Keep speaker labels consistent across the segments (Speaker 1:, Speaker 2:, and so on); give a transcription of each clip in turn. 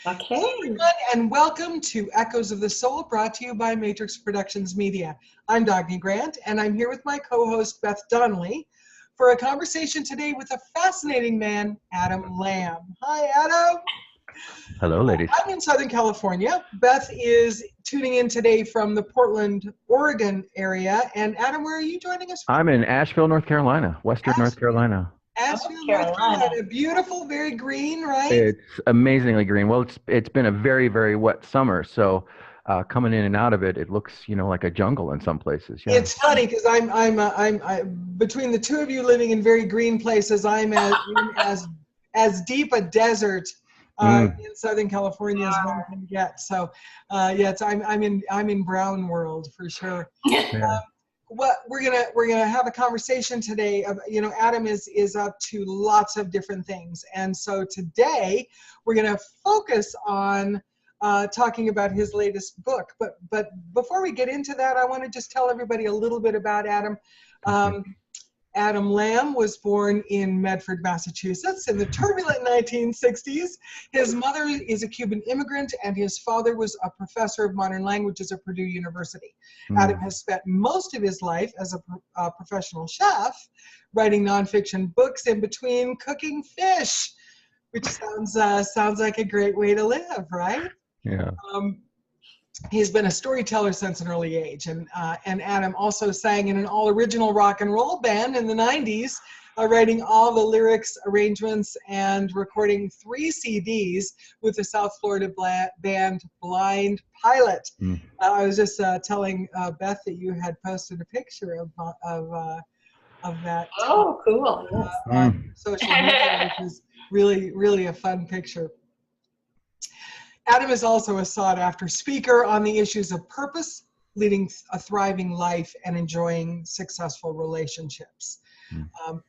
Speaker 1: Okay.
Speaker 2: Hello, everyone, and welcome to Echoes of the Soul, brought to you by Matrix Productions Media. I'm Dagny Grant, and I'm here with my co-host, Beth Donnelly, for a conversation today with a fascinating man, Adam Lamb. Hi, Adam.
Speaker 3: Hello, ladies.
Speaker 2: I'm in Southern California. Beth is tuning in today from the Portland, Oregon area. And Adam, where are you joining us from?
Speaker 3: I'm in Asheville, North Carolina, Western North Carolina.
Speaker 2: Asheville, North Carolina. Beautiful, very green, right?
Speaker 3: It's amazingly green. Well, it's been a very, very wet summer, so coming in and out of it, it looks, like a jungle in some places. Yeah.
Speaker 2: It's funny because I'm between the two of you living in very green places. I'm as deep a desert in Southern California as one can get. So yeah, I'm in brown world for sure.
Speaker 3: Yeah.
Speaker 2: What we're gonna have a conversation today. Adam is up to lots of different things, and so today we're gonna focus on talking about his latest book. But before we get into that, I want to just tell everybody a little bit about Adam. Adam Lamb was born in Medford, Massachusetts in the turbulent 1960s. His mother is a Cuban immigrant, and his father was a professor of modern languages at Purdue University. Adam has spent most of his life as a professional chef, writing nonfiction books in between cooking fish, which sounds like a great way to live, right?
Speaker 3: Yeah.
Speaker 2: He's been a storyteller since an early age, and Adam also sang in an all-original rock and roll band in the 90s, writing all the lyrics, arrangements, and recording 3 CDs with the South Florida band Blind Pilot. I was just telling Beth that you had posted a picture of that.
Speaker 1: Oh, cool.
Speaker 2: On social media, which is really, really a fun picture. Adam is also a sought-after speaker on the issues of purpose, leading a thriving life, and enjoying successful relationships.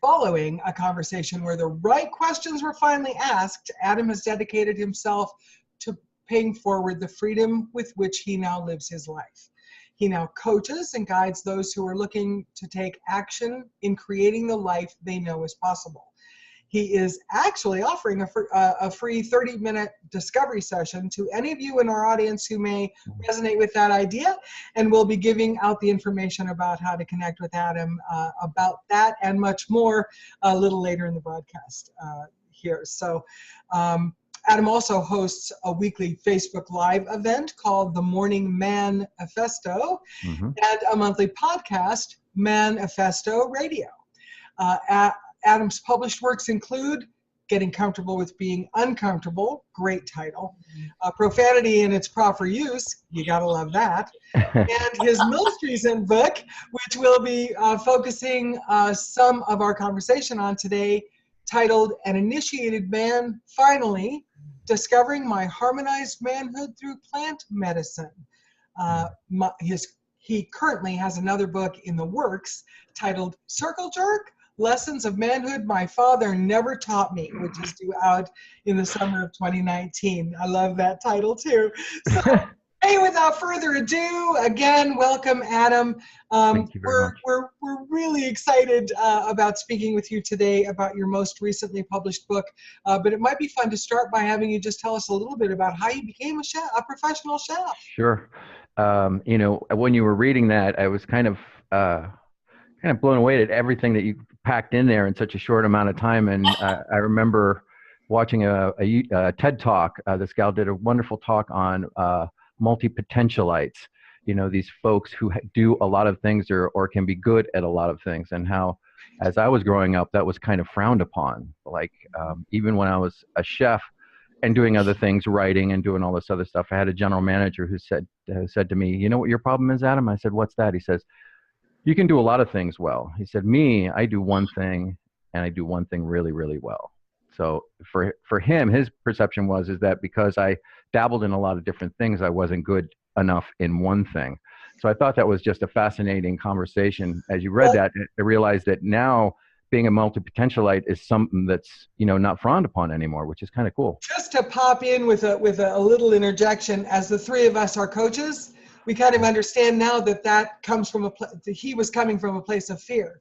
Speaker 2: Following a conversation where the right questions were finally asked, Adam has dedicated himself to paying forward the freedom with which he now lives his life. He now coaches and guides those who are looking to take action in creating the life they know is possible. He is actually offering a free 30-minute discovery session to any of you in our audience who may resonate with that idea, and we'll be giving out the information about how to connect with Adam about that and much more a little later in the broadcast here. So Adam also hosts a weekly Facebook Live event called the Morning Manifesto and a monthly podcast, Manifesto Radio. Adam's published works include Getting Comfortable with Being Uncomfortable, great title, Profanity in Its Proper Use, you gotta love that, and his most recent book, which we'll be focusing some of our conversation on today, titled An Initiated Man, Finally, Discovering My Harmonized Manhood Through Plant Medicine. He currently has another book in the works titled Circle Jerk, Lessons of Manhood My Father Never Taught Me, which is due out in the summer of 2019. I love that title too. So, hey, without further ado, again, welcome, Adam.
Speaker 3: Thank you very much.
Speaker 2: We're really excited about speaking with you today about your most recently published book, but it might be fun to start by having you just tell us a little bit about how you became a professional chef.
Speaker 3: Sure. When you were reading that, I was kind of blown away at everything that you packed in there in such a short amount of time. And I remember watching a TED Talk. This gal did a wonderful talk on multi-potentialites, these folks who do a lot of things or can be good at a lot of things, and how, as I was growing up, that was kind of frowned upon. Like even when I was a chef and doing other things, writing and doing all this other stuff, I had a general manager who said to me, "You know what your problem is, Adam?" I said, "What's that?" He says, "You can do a lot of things well." He said, I do one thing, and I do one thing really, really well. So for him, his perception is that because I dabbled in a lot of different things, I wasn't good enough in one thing. So I thought that was just a fascinating conversation. As you read that, I realized that now being a multi-potentialite is something that's, not frowned upon anymore, which is kind of cool.
Speaker 2: Just to pop in with a little interjection, as the three of us are coaches, we kind of understand now that comes from he was coming from a place of fear.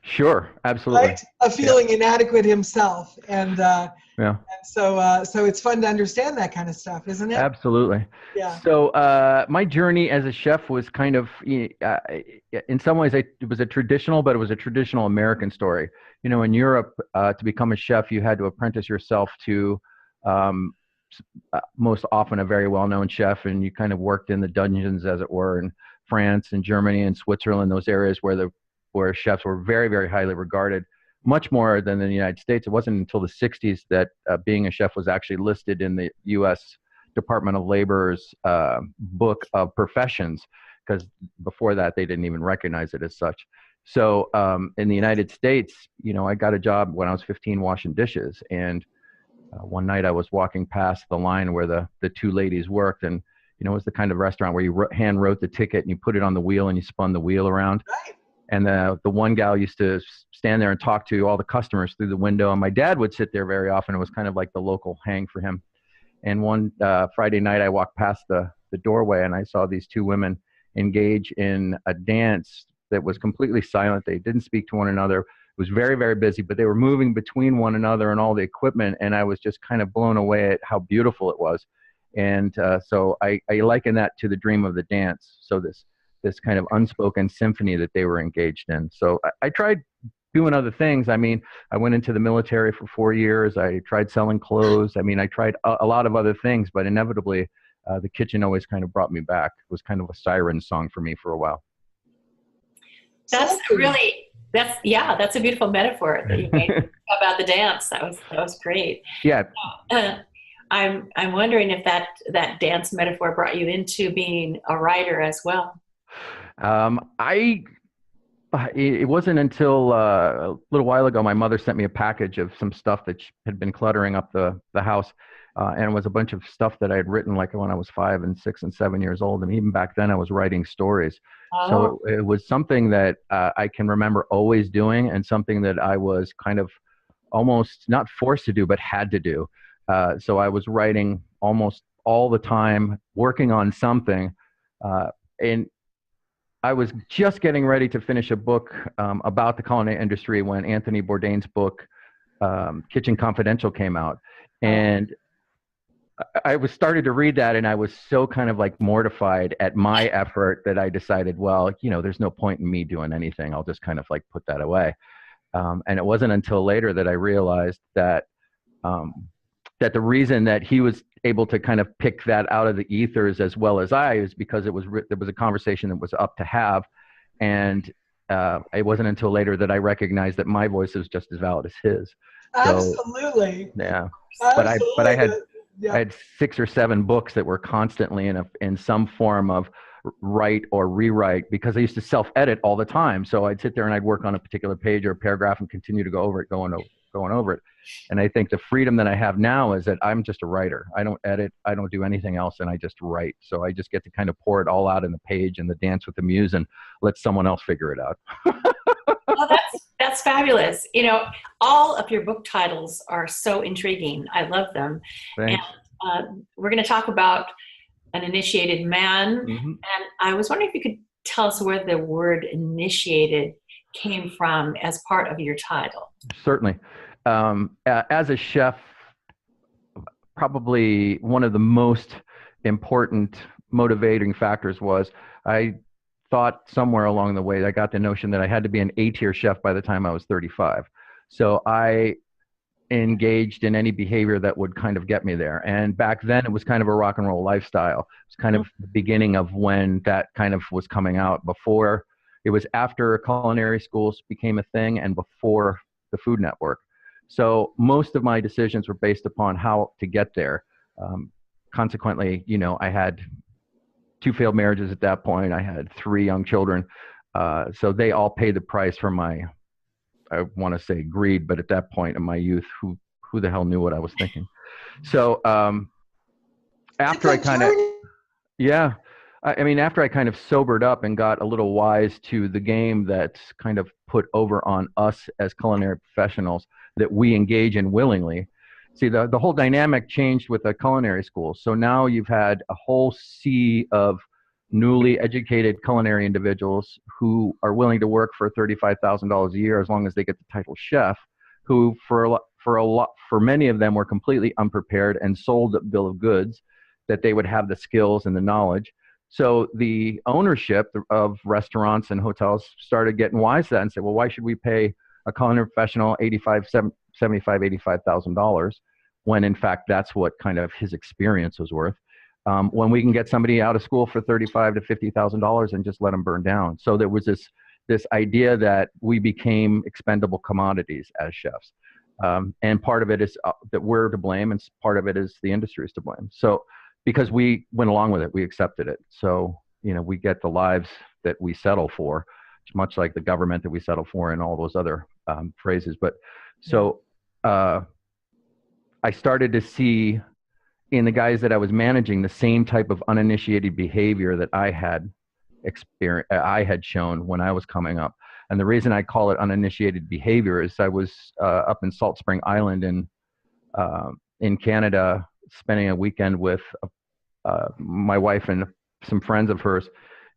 Speaker 3: Sure, absolutely.
Speaker 2: right? A feeling inadequate himself.
Speaker 3: Yeah.
Speaker 2: So it's fun to understand that kind of stuff, isn't it?
Speaker 3: Absolutely.
Speaker 2: Yeah.
Speaker 3: So my journey as a chef was kind of, in some ways, it was a traditional, but it was a traditional American story. You know, in Europe, to become a chef, you had to apprentice yourself to um, most often a very well-known chef, and you kind of worked in the dungeons, as it were, in France and Germany and Switzerland, those areas where chefs were very, very highly regarded, much more than in the United States. It wasn't until the 60s that being a chef was actually listed in the U.S. Department of Labor's book of professions, because before that they didn't even recognize it as such. So in the United States, you know, I got a job when I was 15 washing dishes, and one night I was walking past the line where the two ladies worked, and you know, it was the kind of restaurant where you hand wrote the ticket and you put it on the wheel and you spun the wheel around.
Speaker 2: Right.
Speaker 3: And the one gal used to stand there and talk to all the customers through the window, and my dad would sit there very often. It was kind of like the local hang for him. And one Friday night, I walked past the doorway and I saw these two women engage in a dance that was completely silent. They didn't speak to one another. It was very, very busy, but they were moving between one another and all the equipment. And I was just kind of blown away at how beautiful it was. And so I liken that to the dream of the dance. So this kind of unspoken symphony that they were engaged in. So I tried doing other things. I mean, I went into the military for 4 years. I tried selling clothes. I mean, I tried a lot of other things, but inevitably, the kitchen always kind of brought me back. It was kind of a siren song for me for a while.
Speaker 1: That's a beautiful metaphor that you made about the dance. That was great.
Speaker 3: Yeah.
Speaker 1: I'm wondering if that dance metaphor brought you into being a writer as well.
Speaker 3: It wasn't until a little while ago my mother sent me a package of some stuff that had been cluttering up the house, and it was a bunch of stuff that I had written like when I was 5 and 6 and 7 years old, and even back then I was writing stories.
Speaker 1: Oh.
Speaker 3: So it was something that I can remember always doing, and something that I was kind of almost not forced to do but had to do. So I was writing almost all the time, working on something, and I was just getting ready to finish a book about the culinary industry when Anthony Bourdain's book, Kitchen Confidential, came out. And I was started to read that, and I was so kind of like mortified at my effort that I decided, well, you know, there's no point in me doing anything. I'll just kind of like put that away. And it wasn't until later that I realized that that the reason that he was able to kind of pick that out of the ethers as well as I is because there was a conversation that was up to have, and it wasn't until later that I recognized that my voice was just as valid as his.
Speaker 2: Absolutely.
Speaker 3: So, yeah.
Speaker 2: Absolutely.
Speaker 3: But I had 6 or 7 books that were constantly in some form of write or rewrite, because I used to self-edit all the time. So I'd sit there and I'd work on a particular page or a paragraph and continue to go over it. And I think the freedom that I have now is that I'm just a writer. I don't edit. I don't do anything else, and I just write. So I just get to kind of pour it all out in the page and the dance with the muse and let someone else figure it out.
Speaker 1: Well, that's fabulous. You know, all of your book titles are so intriguing. I love them.
Speaker 3: Thanks.
Speaker 1: And we're going to talk about An Initiated Man.
Speaker 3: Mm-hmm.
Speaker 1: And I was wondering if you could tell us where the word initiated came from as part of your title.
Speaker 3: Certainly. As a chef, probably one of the most important motivating factors was I thought somewhere along the way I got the notion that I had to be an A-tier chef by the time I was 35. So I engaged in any behavior that would kind of get me there. And back then it was kind of a rock and roll lifestyle. It was kind of the beginning of when that kind of was coming out. Before, it was after culinary schools became a thing and before the Food Network. So most of my decisions were based upon how to get there. Consequently, you know, I had 2 failed marriages at that point. I had 3 young children. So they all paid the price for my, I want to say greed, but at that point in my youth, who the hell knew what I was thinking? So after I kind of, after I kind of sobered up and got a little wise to the game that's kind of put over on us as culinary professionals that we engage in willingly. See, the whole dynamic changed with the culinary school. So now you've had a whole sea of newly educated culinary individuals who are willing to work for $35,000 a year as long as they get the title chef, who for many of them were completely unprepared and sold a bill of goods that they would have the skills and the knowledge. So the ownership of restaurants and hotels started getting wise to that and said, well, why should we pay a culinary professional $75,000, $85,000 when in fact that's what kind of his experience was worth? When we can get somebody out of school for $35,000 to $50,000 and just let them burn down. So there was this idea that we became expendable commodities as chefs. And part of it is that we're to blame, and part of it is the industry is to blame. So because we went along with it, we accepted it. So, we get the lives that we settle for, much like the government that we settle for and all those other phrases. But so I started to see in the guys that I was managing the same type of uninitiated behavior that I had shown when I was coming up. And the reason I call it uninitiated behavior is I was up in Salt Spring Island in Canada, spending a weekend with my wife and some friends of hers.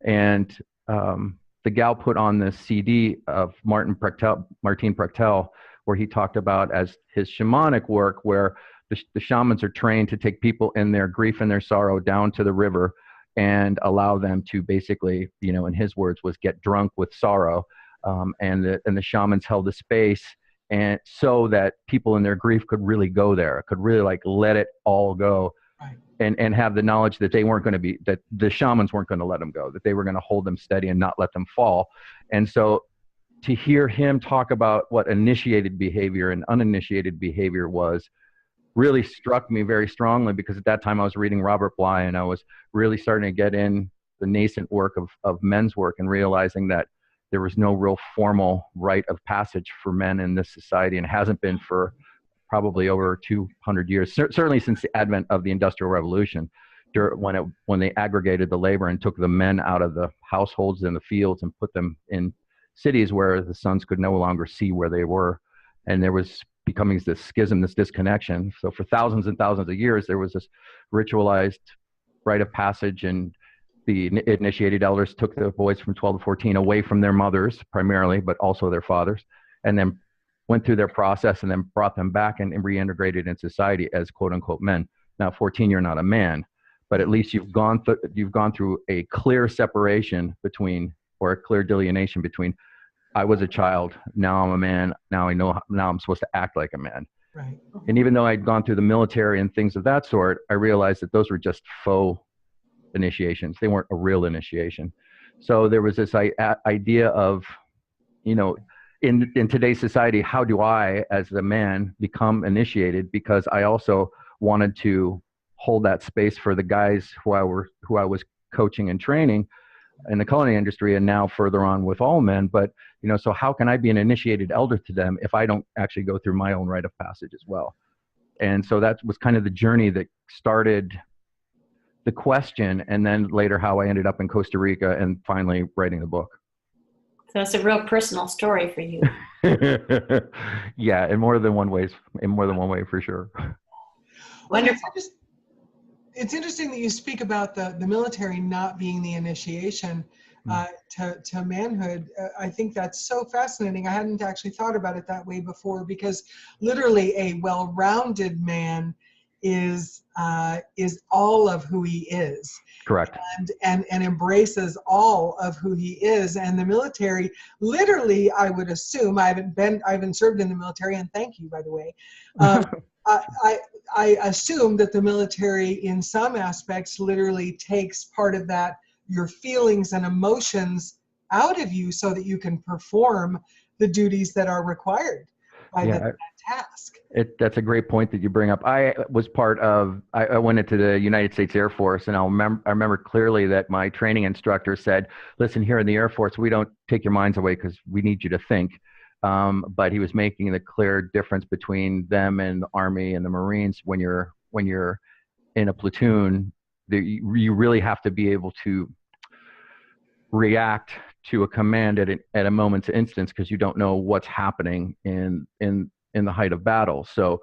Speaker 3: And the gal put on this CD of Martin Prechtel, where he talked about as his shamanic work, where the shamans are trained to take people in their grief and their sorrow down to the river and allow them to basically, in his words, was get drunk with sorrow. And the shamans held the space, and so that people in their grief could really go there, could really like let it all go, and have the knowledge that that the shamans weren't going to let them go, that they were going to hold them steady and not let them fall. And so to hear him talk about what initiated behavior and uninitiated behavior was really struck me very strongly, because at that time I was reading Robert Bly, and I was really starting to get in the nascent work of men's work, and realizing that there was no real formal rite of passage for men in this society, and hasn't been for probably over 200 years, certainly since the advent of the Industrial Revolution, when they aggregated the labor and took the men out of the households and the fields and put them in cities where the sons could no longer see where they were. And there was becoming this schism, this disconnection. So for thousands and thousands of years, there was this ritualized rite of passage, and the initiated elders took the boys from 12 to 14 away from their mothers primarily, but also their fathers, and then went through their process and then brought them back and reintegrated in society as quote unquote men. Now, 14, you're not a man, but at least you've gone through a clear separation between, or a clear delineation between, I was a child, now I'm a man, now I'm supposed to act like a man.
Speaker 2: Right.
Speaker 3: And even though I'd gone through the military and things of that sort, I realized that those were just faux initiations. They weren't a real initiation. So there was this idea of, in today's society, how do I, as a man, become initiated? Because I also wanted to hold that space for the guys who I was coaching and training in the culinary industry, and now further on with all men. But, so how can I be an initiated elder to them if I don't actually go through my own rite of passage as well? And so that was kind of the journey that started the question, and then later how I ended up in Costa Rica and finally writing the book.
Speaker 1: So it's a real personal story for you.
Speaker 3: Yeah, in more than one way for sure.
Speaker 1: Wonderful.
Speaker 2: It's interesting that you speak about the military not being the initiation to manhood. I think that's so fascinating. I hadn't actually thought about it that way before, because literally a well-rounded man is all of who he is.
Speaker 3: Correct.
Speaker 2: And embraces all of who he is. And the military, literally, I would assume, I haven't served in the military, and thank you, by the way. I assume that the military, in some aspects, literally takes part of that, your feelings and emotions, out of you, so that you can perform the duties that are required by that task.
Speaker 3: That's a great point that you bring up. I went into the United States Air Force, and I remember clearly that my training instructor said, listen, here in the Air Force, we don't take your minds away because we need you to think. But he was making the clear difference between them and the Army and the Marines. When you're in a platoon, you really have to be able to react to a command at a moment's instance, because you don't know what's happening in the height of battle. So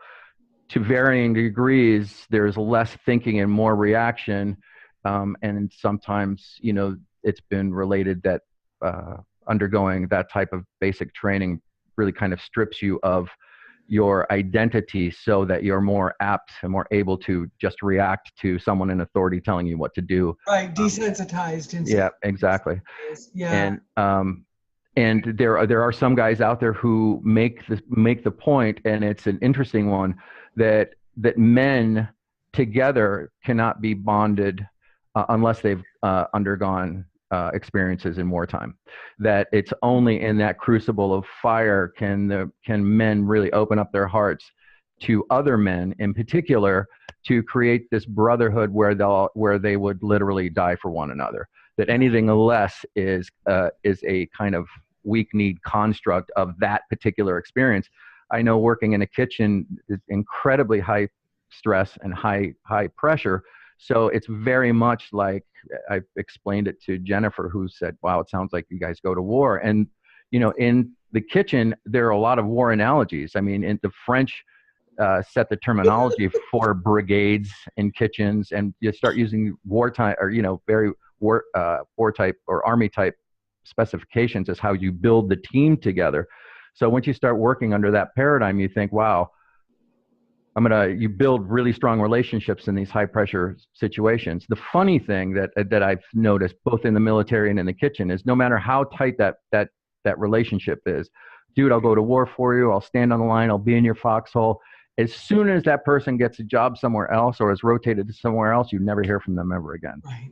Speaker 3: to varying degrees, there's less thinking and more reaction. And sometimes, you know, it's been related that undergoing that type of basic training really kind of strips you of your identity so that you're more apt and more able to just react to someone in authority telling you what to do.
Speaker 2: Right, desensitized.
Speaker 3: Yeah, exactly.
Speaker 2: Yeah.
Speaker 3: And there are some guys out there who make the point, and it's an interesting one, that men together cannot be bonded unless they've undergone experiences in wartime. That it's only in that crucible of fire can men really open up their hearts to other men, in particular, to create this brotherhood where they would literally die for one another. That anything less is a kind of weak-kneed construct of that particular experience. I know working in a kitchen is incredibly high stress and high pressure. So it's very much like I explained it to Jennifer, who said, wow, it sounds like you guys go to war. And, you know, in the kitchen, there are a lot of war analogies. I mean, in the French set the terminology for brigades in kitchens, and you start using wartime, or, you know, very war type or army type specifications as how you build the team together. So once you start working under that paradigm, you think, wow, you build really strong relationships in these high pressure situations. The funny thing that I've noticed both in the military and in the kitchen is no matter how tight that relationship is, dude, I'll go to war for you. I'll stand on the line. I'll be in your foxhole. As soon as that person gets a job somewhere else or is rotated to somewhere else, you never hear from them ever again.
Speaker 2: Right.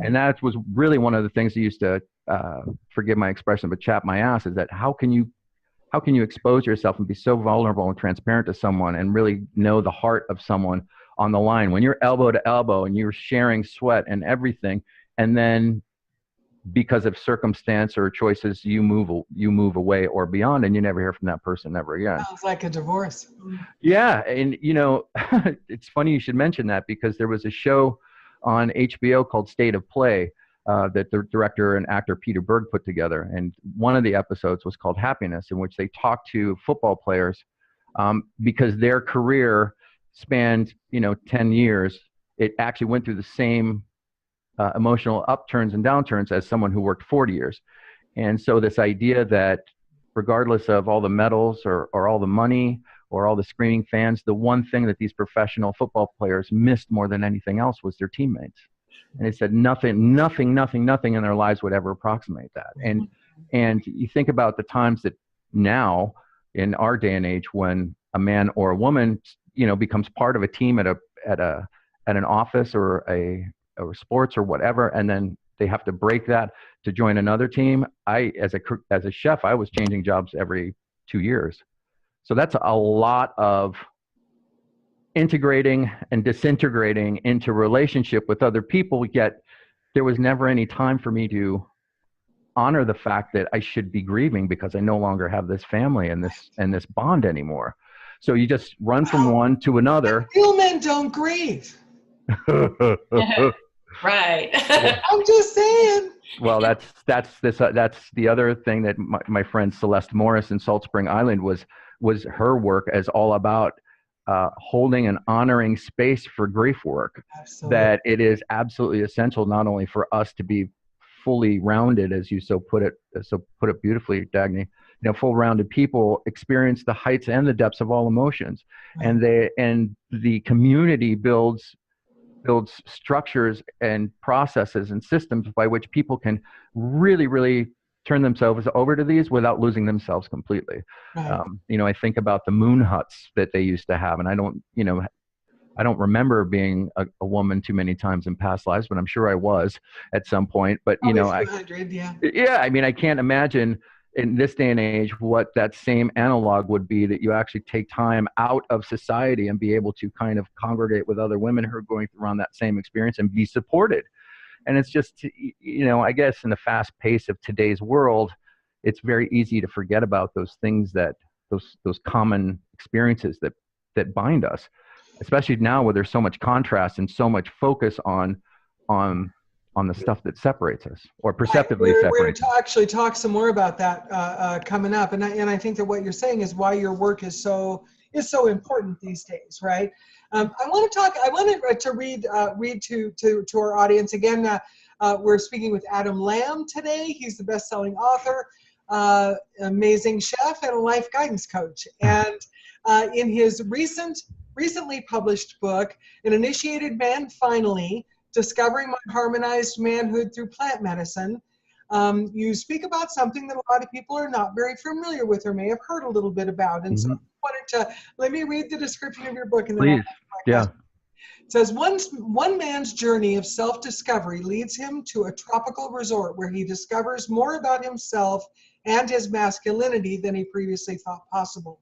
Speaker 3: And that was really one of the things that used to, forgive my expression, but chap my ass, is that how can you expose yourself and be so vulnerable and transparent to someone and really know the heart of someone on the line when you're elbow to elbow and you're sharing sweat and everything, and then because of circumstance or choices, you move away or beyond, and you never hear from that person ever again.
Speaker 2: Sounds like a divorce.
Speaker 3: Yeah, and you know, it's funny you should mention that, because there was a show on HBO called State of Play that the director and actor Peter Berg put together, and one of the episodes was called Happiness, in which they talked to football players because their career spanned 10 years. It actually went through the same emotional upturns and downturns as someone who worked 40 years. And so this idea that regardless of all the medals or all the money or all the screaming fans, the one thing that these professional football players missed more than anything else was their teammates. And they said nothing in their lives would ever approximate that. And you think about the times that now in our day and age, when a man or a woman, becomes part of a team at an office or sports or whatever, and then they have to break that to join another team. As a chef, I was changing jobs every 2 years. So that's a lot of integrating and disintegrating into relationship with other people, yet there was never any time for me to honor the fact that I should be grieving because I no longer have this family and this bond anymore. So you just run from one to another.
Speaker 2: Real men don't grieve.
Speaker 1: Right.
Speaker 2: I'm just saying.
Speaker 3: Well, that's the other thing that my friend Celeste Morris in Salt Spring Island was her work as all about holding and honoring space for grief work. Absolutely. That it is absolutely essential not only for us to be fully rounded, as you put it beautifully, Dagny. Full rounded people experience the heights and the depths of all emotions, right. and the community builds structures and processes and systems by which people can really, really turn themselves over to these without losing themselves completely. Right. I think about the moon huts that they used to have, and I don't remember being a woman too many times in past lives, but I'm sure I was at some point. But I can't imagine in this day and age what that same analog would be, that you actually take time out of society and be able to kind of congregate with other women who are going around that same experience and be supported. And it's just, I guess in the fast pace of today's world, it's very easy to forget about those things, that those common experiences that bind us, especially now where there's so much contrast and so much focus on the stuff that separates us or perceptively separates us.
Speaker 2: We're going to actually talk some more about that coming up. And I think that what you're saying is why your work is so is so important these days, right? I wanted to read to our audience again. We're speaking with Adam Lamb today. He's the best-selling author, amazing chef, and a life guidance coach. And in his recently published book, An Initiated Man Finally, Discovering My Harmonized Manhood Through Plant Medicine, you speak about something that a lot of people are not very familiar with or may have heard a little bit about. And so I wanted to, let me read the description of your book. And then
Speaker 3: Please. Yeah.
Speaker 2: It says, one man's journey of self-discovery leads him to a tropical resort where he discovers more about himself and his masculinity than he previously thought possible.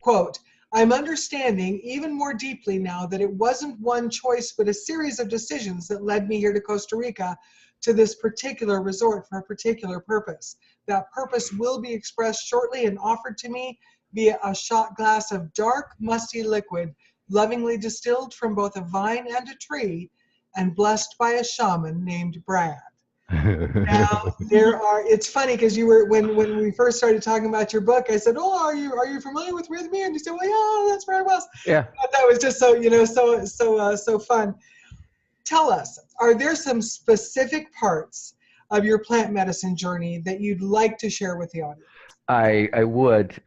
Speaker 2: Quote, I'm understanding even more deeply now that it wasn't one choice but a series of decisions that led me here to Costa Rica, to this particular resort for a particular purpose. That purpose will be expressed shortly and offered to me via a shot glass of dark, musty liquid, lovingly distilled from both a vine and a tree, and blessed by a shaman named Brad. Now, it's funny because you were, when we first started talking about your book, I said, oh, are you familiar with Rhythmia? And you said, well, yeah, that's where I was.
Speaker 3: Yeah.
Speaker 2: That was just so, so fun. Tell us, are there some specific parts of your plant medicine journey that you'd like to share with the audience?
Speaker 3: I would.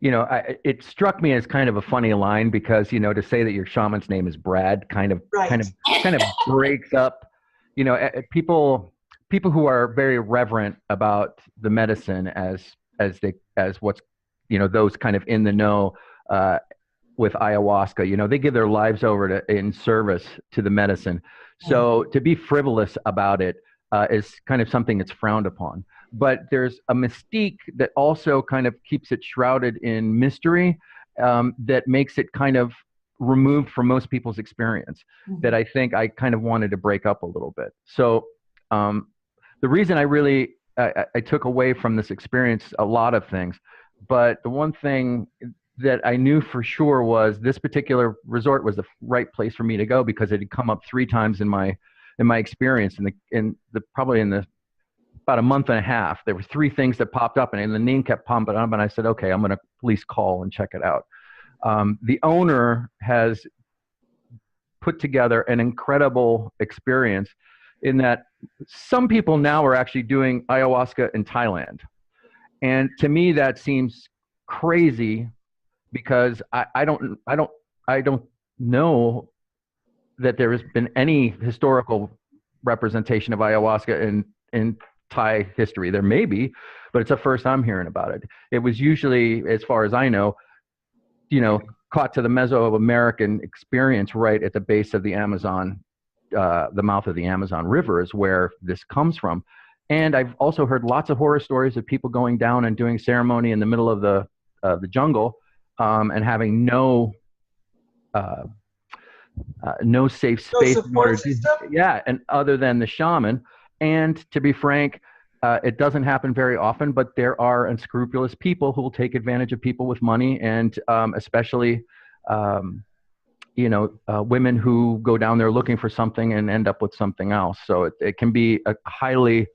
Speaker 3: It struck me as kind of a funny line because, to say that your shaman's name is Brad kind of breaks up, people who are very reverent about the medicine as what's, those kind of in the know, with ayahuasca, they give their lives over in service to the medicine. So to be frivolous about it is kind of something that's frowned upon. But there's a mystique that also kind of keeps it shrouded in mystery, that makes it kind of removed from most people's experience, that I think I kind of wanted to break up a little bit. So the reason I took away from this experience a lot of things, but the one thing that I knew for sure was this particular resort was the right place for me to go because it had come up 3 times in my experience probably in about a month and a half. There were 3 things that popped up and the name kept popping up, and I said, okay, I'm going to at least call and check it out. The owner has put together an incredible experience in that some people now are actually doing ayahuasca in Thailand. And to me, that seems crazy because I don't know that there has been any historical representation of ayahuasca in Thai history. There may be, but it's the first I'm hearing about it. It was usually, as far as I know, caught to the Mesoamerican experience right at the base of the Amazon, the mouth of the Amazon River is where this comes from. And I've also heard lots of horror stories of people going down and doing ceremony in the middle of the jungle, and having no safe space. And other than the shaman. And to be frank, it doesn't happen very often, but there are unscrupulous people who will take advantage of people with money, and especially women who go down there looking for something and end up with something else. So it can be a highly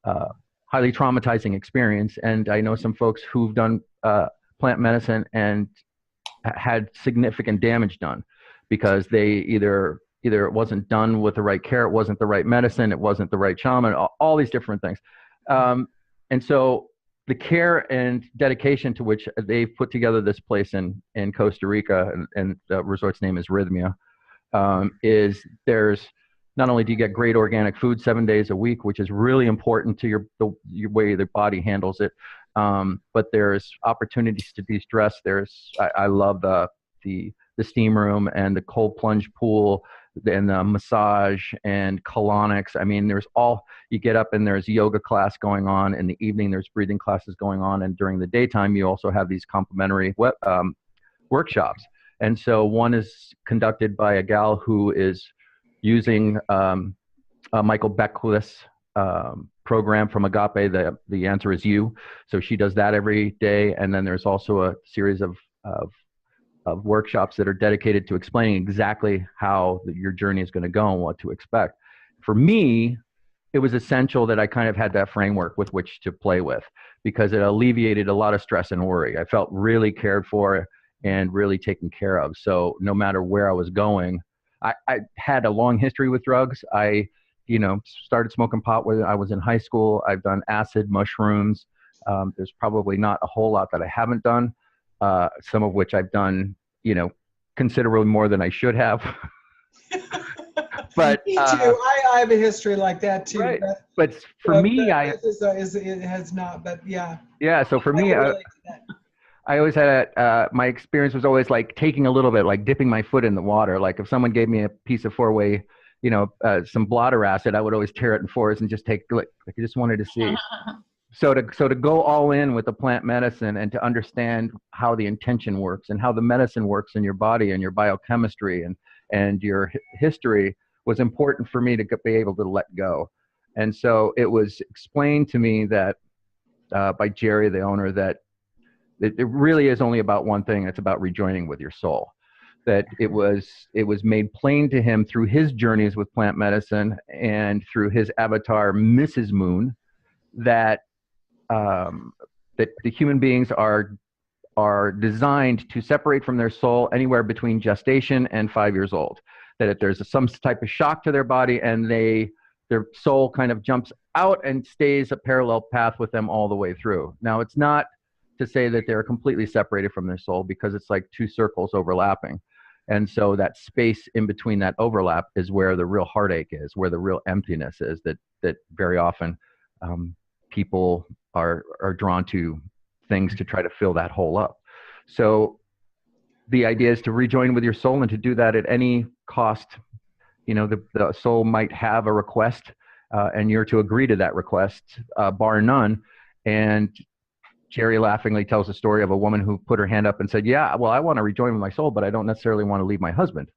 Speaker 3: traumatizing experience. And I know some folks who've done plant medicine and had significant damage done because they either it wasn't done with the right care, it wasn't the right medicine, it wasn't the right shaman, all these different things. And so the care and dedication to which they've put together this place in Costa Rica, and the resort's name is Rhythmia, is there's not only do you get great organic food 7 days a week, which is really important to your way the body handles it, but there's opportunities to de-stress. I love the steam room and the cold plunge pool and the massage and colonics. I mean, you get up and there's yoga class going on. In the evening, there's breathing classes going on. And during the daytime, you also have these complimentary workshops. And so one is conducted by a gal who is using Michael Beckwith's program from Agape, the answer is you. So she does that every day. And then there's also a series of workshops that are dedicated to explaining exactly how your journey is going to go and what to expect. For me, it was essential that I kind of had that framework with which to play with, because it alleviated a lot of stress and worry. I felt really cared for and really taken care of. So no matter where I was going, I had a long history with drugs. I, started smoking pot when I was in high school. I've done acid, mushrooms. There's probably not a whole lot that I haven't done, some of which I've done, considerably more than I should have. But
Speaker 2: me too. I have a history like that too.
Speaker 3: Right. But for me,
Speaker 2: it has not. But yeah.
Speaker 3: Yeah. So for me, I always had my experience was always like taking a little bit, like dipping my foot in the water. Like if someone gave me a piece of 4-way, some blotter acid, I would always tear it in fours and just take like I just wanted to see. So to go all in with the plant medicine and to understand how the intention works and how the medicine works in your body and your biochemistry and your history was important for me to be able to let go. And so it was explained to me that by Jerry, the owner, that it really is only about one thing. It's about rejoining with your soul. That it was made plain to him through his journeys with plant medicine and through his avatar, Mrs. Moon, that that the human beings are designed to separate from their soul anywhere between gestation and 5 years old. That if there's some type of shock to their body and their soul kind of jumps out and stays a parallel path with them all the way through. Now, it's not to say that they're completely separated from their soul, because it's like two circles overlapping. And so that space in between that overlap is where the real heartache is, where the real emptiness is, that very often people are drawn to things to try to fill that hole up. So the idea is to rejoin with your soul, and to do that at any cost. The soul might have a request, and you're to agree to that request, bar none. And Jerry laughingly tells the story of a woman who put her hand up and said, yeah, well, I want to rejoin with my soul, but I don't necessarily want to leave my husband.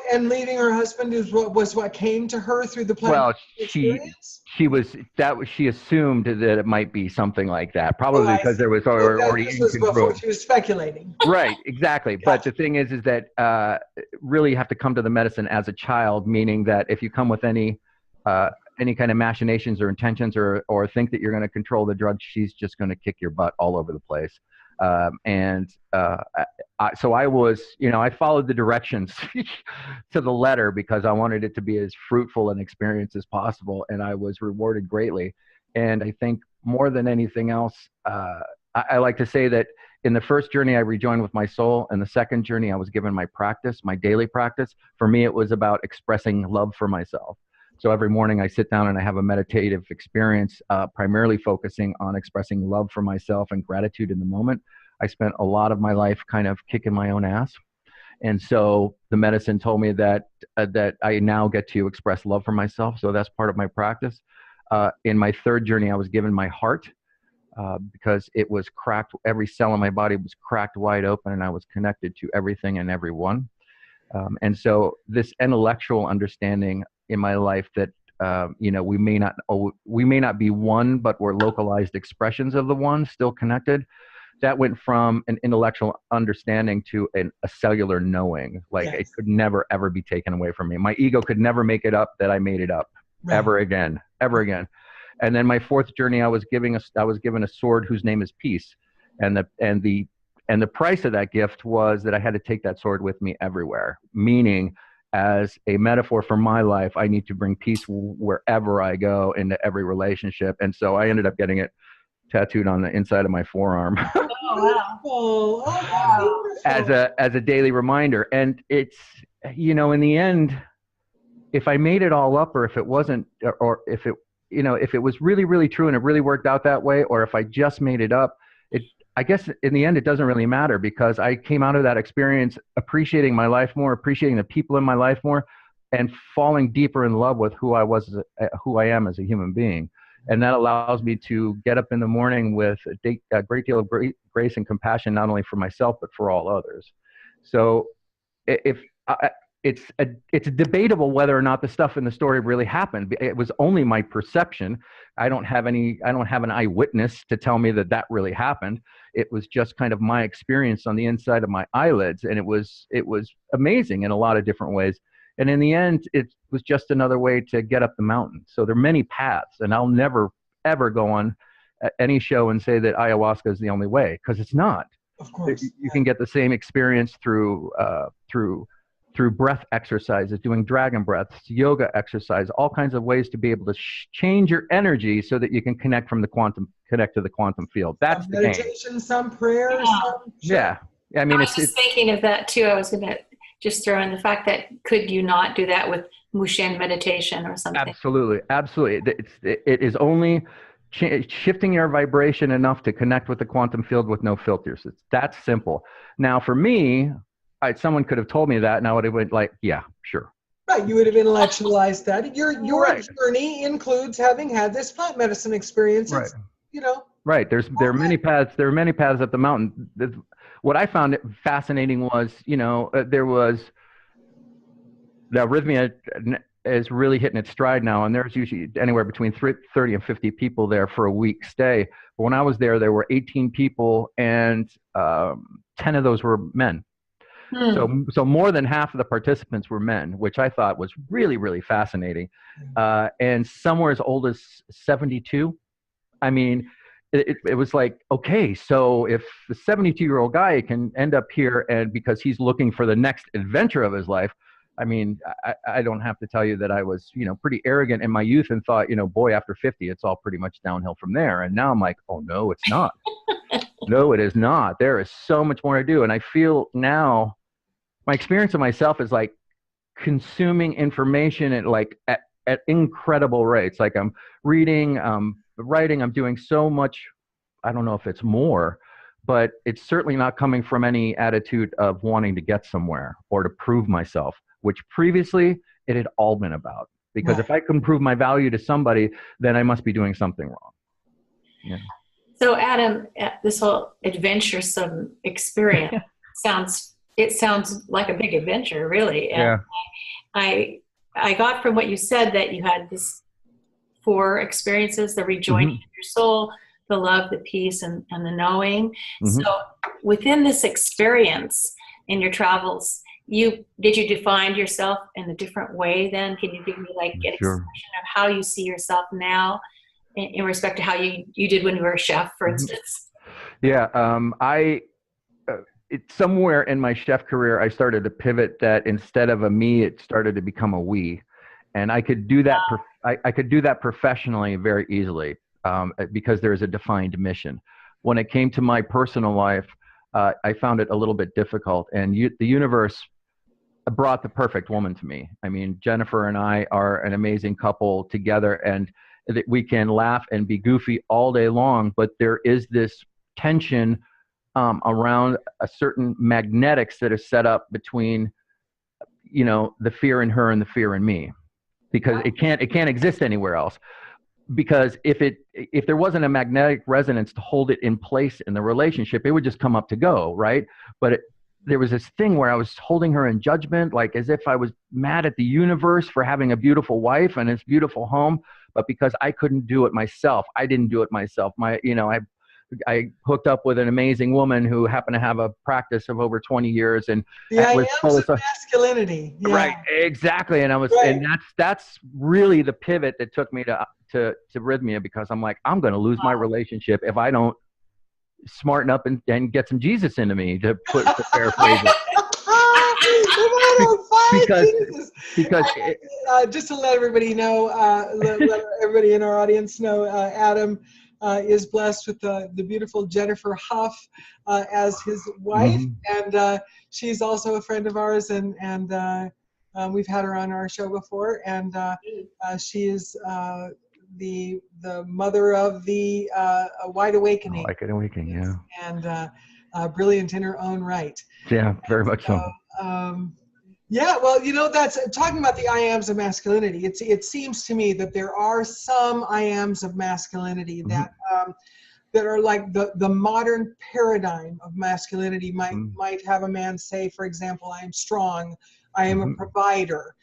Speaker 2: And leaving her husband was what came to her through the plant experience? She assumed that it might be something like that, probably because there was already before she was speculating.
Speaker 3: Right, exactly. Gotcha. But the thing is that really you have to come to the medicine as a child, meaning that if you come with any kind of machinations or intentions or think that you're going to control the drug, she's just going to kick your butt all over the place. So I was, I followed the directions to the letter because I wanted it to be as fruitful an experience as possible. And I was rewarded greatly. And I think more than anything else, I like to say that in the first journey, I rejoined with my soul. And the second journey, I was given my practice, my daily practice. For me, it was about expressing love for myself. So every morning I sit down and I have a meditative experience, primarily focusing on expressing love for myself and gratitude in the moment. I spent a lot of my life kind of kicking my own ass. And so the medicine told me that I now get to express love for myself. So that's part of my practice. In my third journey, I was given my heart because it was cracked. Every cell in my body was cracked wide open, and I was connected to everything and everyone. And so this intellectual understanding in my life that we may not be one, but we're localized expressions of the one, still connected. That went from an intellectual understanding to a cellular knowing. Like yes. It could never ever be taken away from me. My ego could never make it up that I made it up ever again. And then my fourth journey, I was given a sword whose name is peace, and the price of that gift was that I had to take that sword with me everywhere, meaning as a metaphor for my life, I need to bring peace wherever I go into every relationship. And so I ended up getting it tattooed on the inside of my forearm.
Speaker 2: Oh, wow.
Speaker 3: As a daily reminder. And it's, in the end, if I made it all up, or if it wasn't, or if it was really, really true and it really worked out that way, or if I just made it up, I guess in the end, it doesn't really matter, because I came out of that experience appreciating my life more, appreciating the people in my life more, and falling deeper in love with who I am as a human being. And that allows me to get up in the morning with a great deal of grace and compassion, not only for myself, but for all others. So it's debatable whether or not the stuff in the story really happened. It was only my perception. I don't have an eyewitness to tell me that really happened. It was just kind of my experience on the inside of my eyelids. And it was amazing in a lot of different ways. And in the end, it was just another way to get up the mountain. So there are many paths, and I'll never, ever go on any show and say that ayahuasca is the only way, because it's not.
Speaker 2: Of course.
Speaker 3: You can get the same experience through breath exercises, doing dragon breaths, yoga exercise, all kinds of ways to be able to change your energy so that you can connect to the quantum field. That's
Speaker 2: some
Speaker 3: the
Speaker 2: meditation,
Speaker 3: game.
Speaker 2: some prayer, some
Speaker 3: Yeah. I mean,
Speaker 1: I was just thinking of that too. I was going to just throw in the fact that could you not do that with Mushin meditation or something?
Speaker 3: Absolutely. It is only shifting your vibration enough to connect with the quantum field with no filters. It's that simple. Now, for me, someone could have told me that, and I would have went like, yeah, sure.
Speaker 2: Right, you would have intellectualized that. Your
Speaker 3: Right.
Speaker 2: journey includes having had this plant medicine experience.
Speaker 3: Right.
Speaker 2: It's, you know.
Speaker 3: Right. There are many paths. There are many paths up the mountain. What I found fascinating was, there was the arrhythmia is really hitting its stride now, and there's usually anywhere between 30 and 50 people there for a week stay. But when I was there were 18 people, and 10 of those were men. So more than half of the participants were men, which I thought was really, really fascinating. And some were as old as 72. I mean, it was like, okay, so if the 72-year-old guy can end up here, and because he's looking for the next adventure of his life, I mean, I don't have to tell you that I was, pretty arrogant in my youth and thought, boy, after 50, it's all pretty much downhill from there. And now I'm like, oh, no, it's not. No, it is not. There is so much more to do. And I feel now my experience of myself is like consuming information at incredible rates. Like I'm reading, writing, I'm doing so much. I don't know if it's more, but it's certainly not coming from any attitude of wanting to get somewhere or to prove myself, which previously it had all been about. Because if I can prove my value to somebody, then I must be doing something wrong. Yeah.
Speaker 1: So Adam, this whole adventuresome experience sounds like a big adventure, really. And I got from what you said that you had this 4 experiences: the rejoining of your soul, the love, the peace, and the knowing. So within this experience in your travels, did you define yourself in a different way then? Can you give me like an expression of how you see yourself now in respect to how you did when you were a chef, for instance?
Speaker 3: Yeah, it's somewhere in my chef career, I started to pivot that instead of a me, it started to become a we. And I could do that. I could do that professionally very easily because there is a defined mission. When it came to my personal life, I found it a little bit difficult. And the universe brought the perfect woman to me. I mean, Jennifer and I are an amazing couple together, and we can laugh and be goofy all day long. But there is this tension around a certain magnetics that is set up between, the fear in her and the fear in me, because it can't exist anywhere else. Because if there wasn't a magnetic resonance to hold it in place in the relationship, it would just come up to go, right? But there was this thing where I was holding her in judgment, like as if I was mad at the universe for having a beautiful wife and this beautiful home, but because I couldn't do it myself, I didn't do it myself. I hooked up with an amazing woman who happened to have a practice of over 20 years, and
Speaker 2: I am of masculinity. Yeah.
Speaker 3: Right, exactly. And and that's really the pivot that took me to Rhythmia, because I'm like, I'm going to lose my relationship if I don't smarten up and get some Jesus into me, to paraphrase it. because
Speaker 2: just to let everybody know, let everybody in our audience know, Adam is blessed with the beautiful Jennifer Huff as his wife, and she's also a friend of ours, and we've had her on our show before, and she is the mother of the Wide Awakening.
Speaker 3: Wide Awakening, yeah.
Speaker 2: And brilliant in her own right.
Speaker 3: Yeah, very much so.
Speaker 2: Yeah, well, that's talking about the I ams of masculinity. It seems to me that there are some I ams of masculinity that are like the modern paradigm of masculinity might have a man say, for example, I am strong, I am a provider,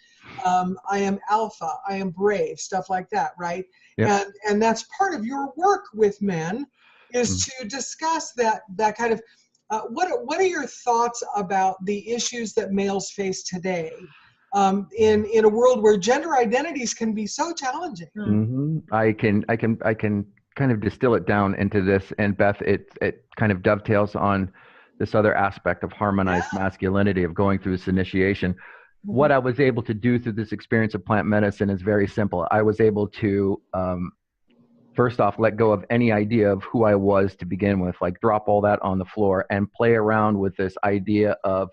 Speaker 2: I am alpha, I am brave, stuff like that, right? Yep. And that's part of your work with men, is to discuss that kind of. What are your thoughts about the issues that males face today in a world where gender identities can be so challenging.
Speaker 3: Mm-hmm. I can kind of distill it down into this, and Beth, it kind of dovetails on this other aspect of harmonized masculinity, of going through this initiation. What I was able to do through this experience of plant medicine is very simple. I was able to, first off, let go of any idea of who I was to begin with, like drop all that on the floor and play around with this idea of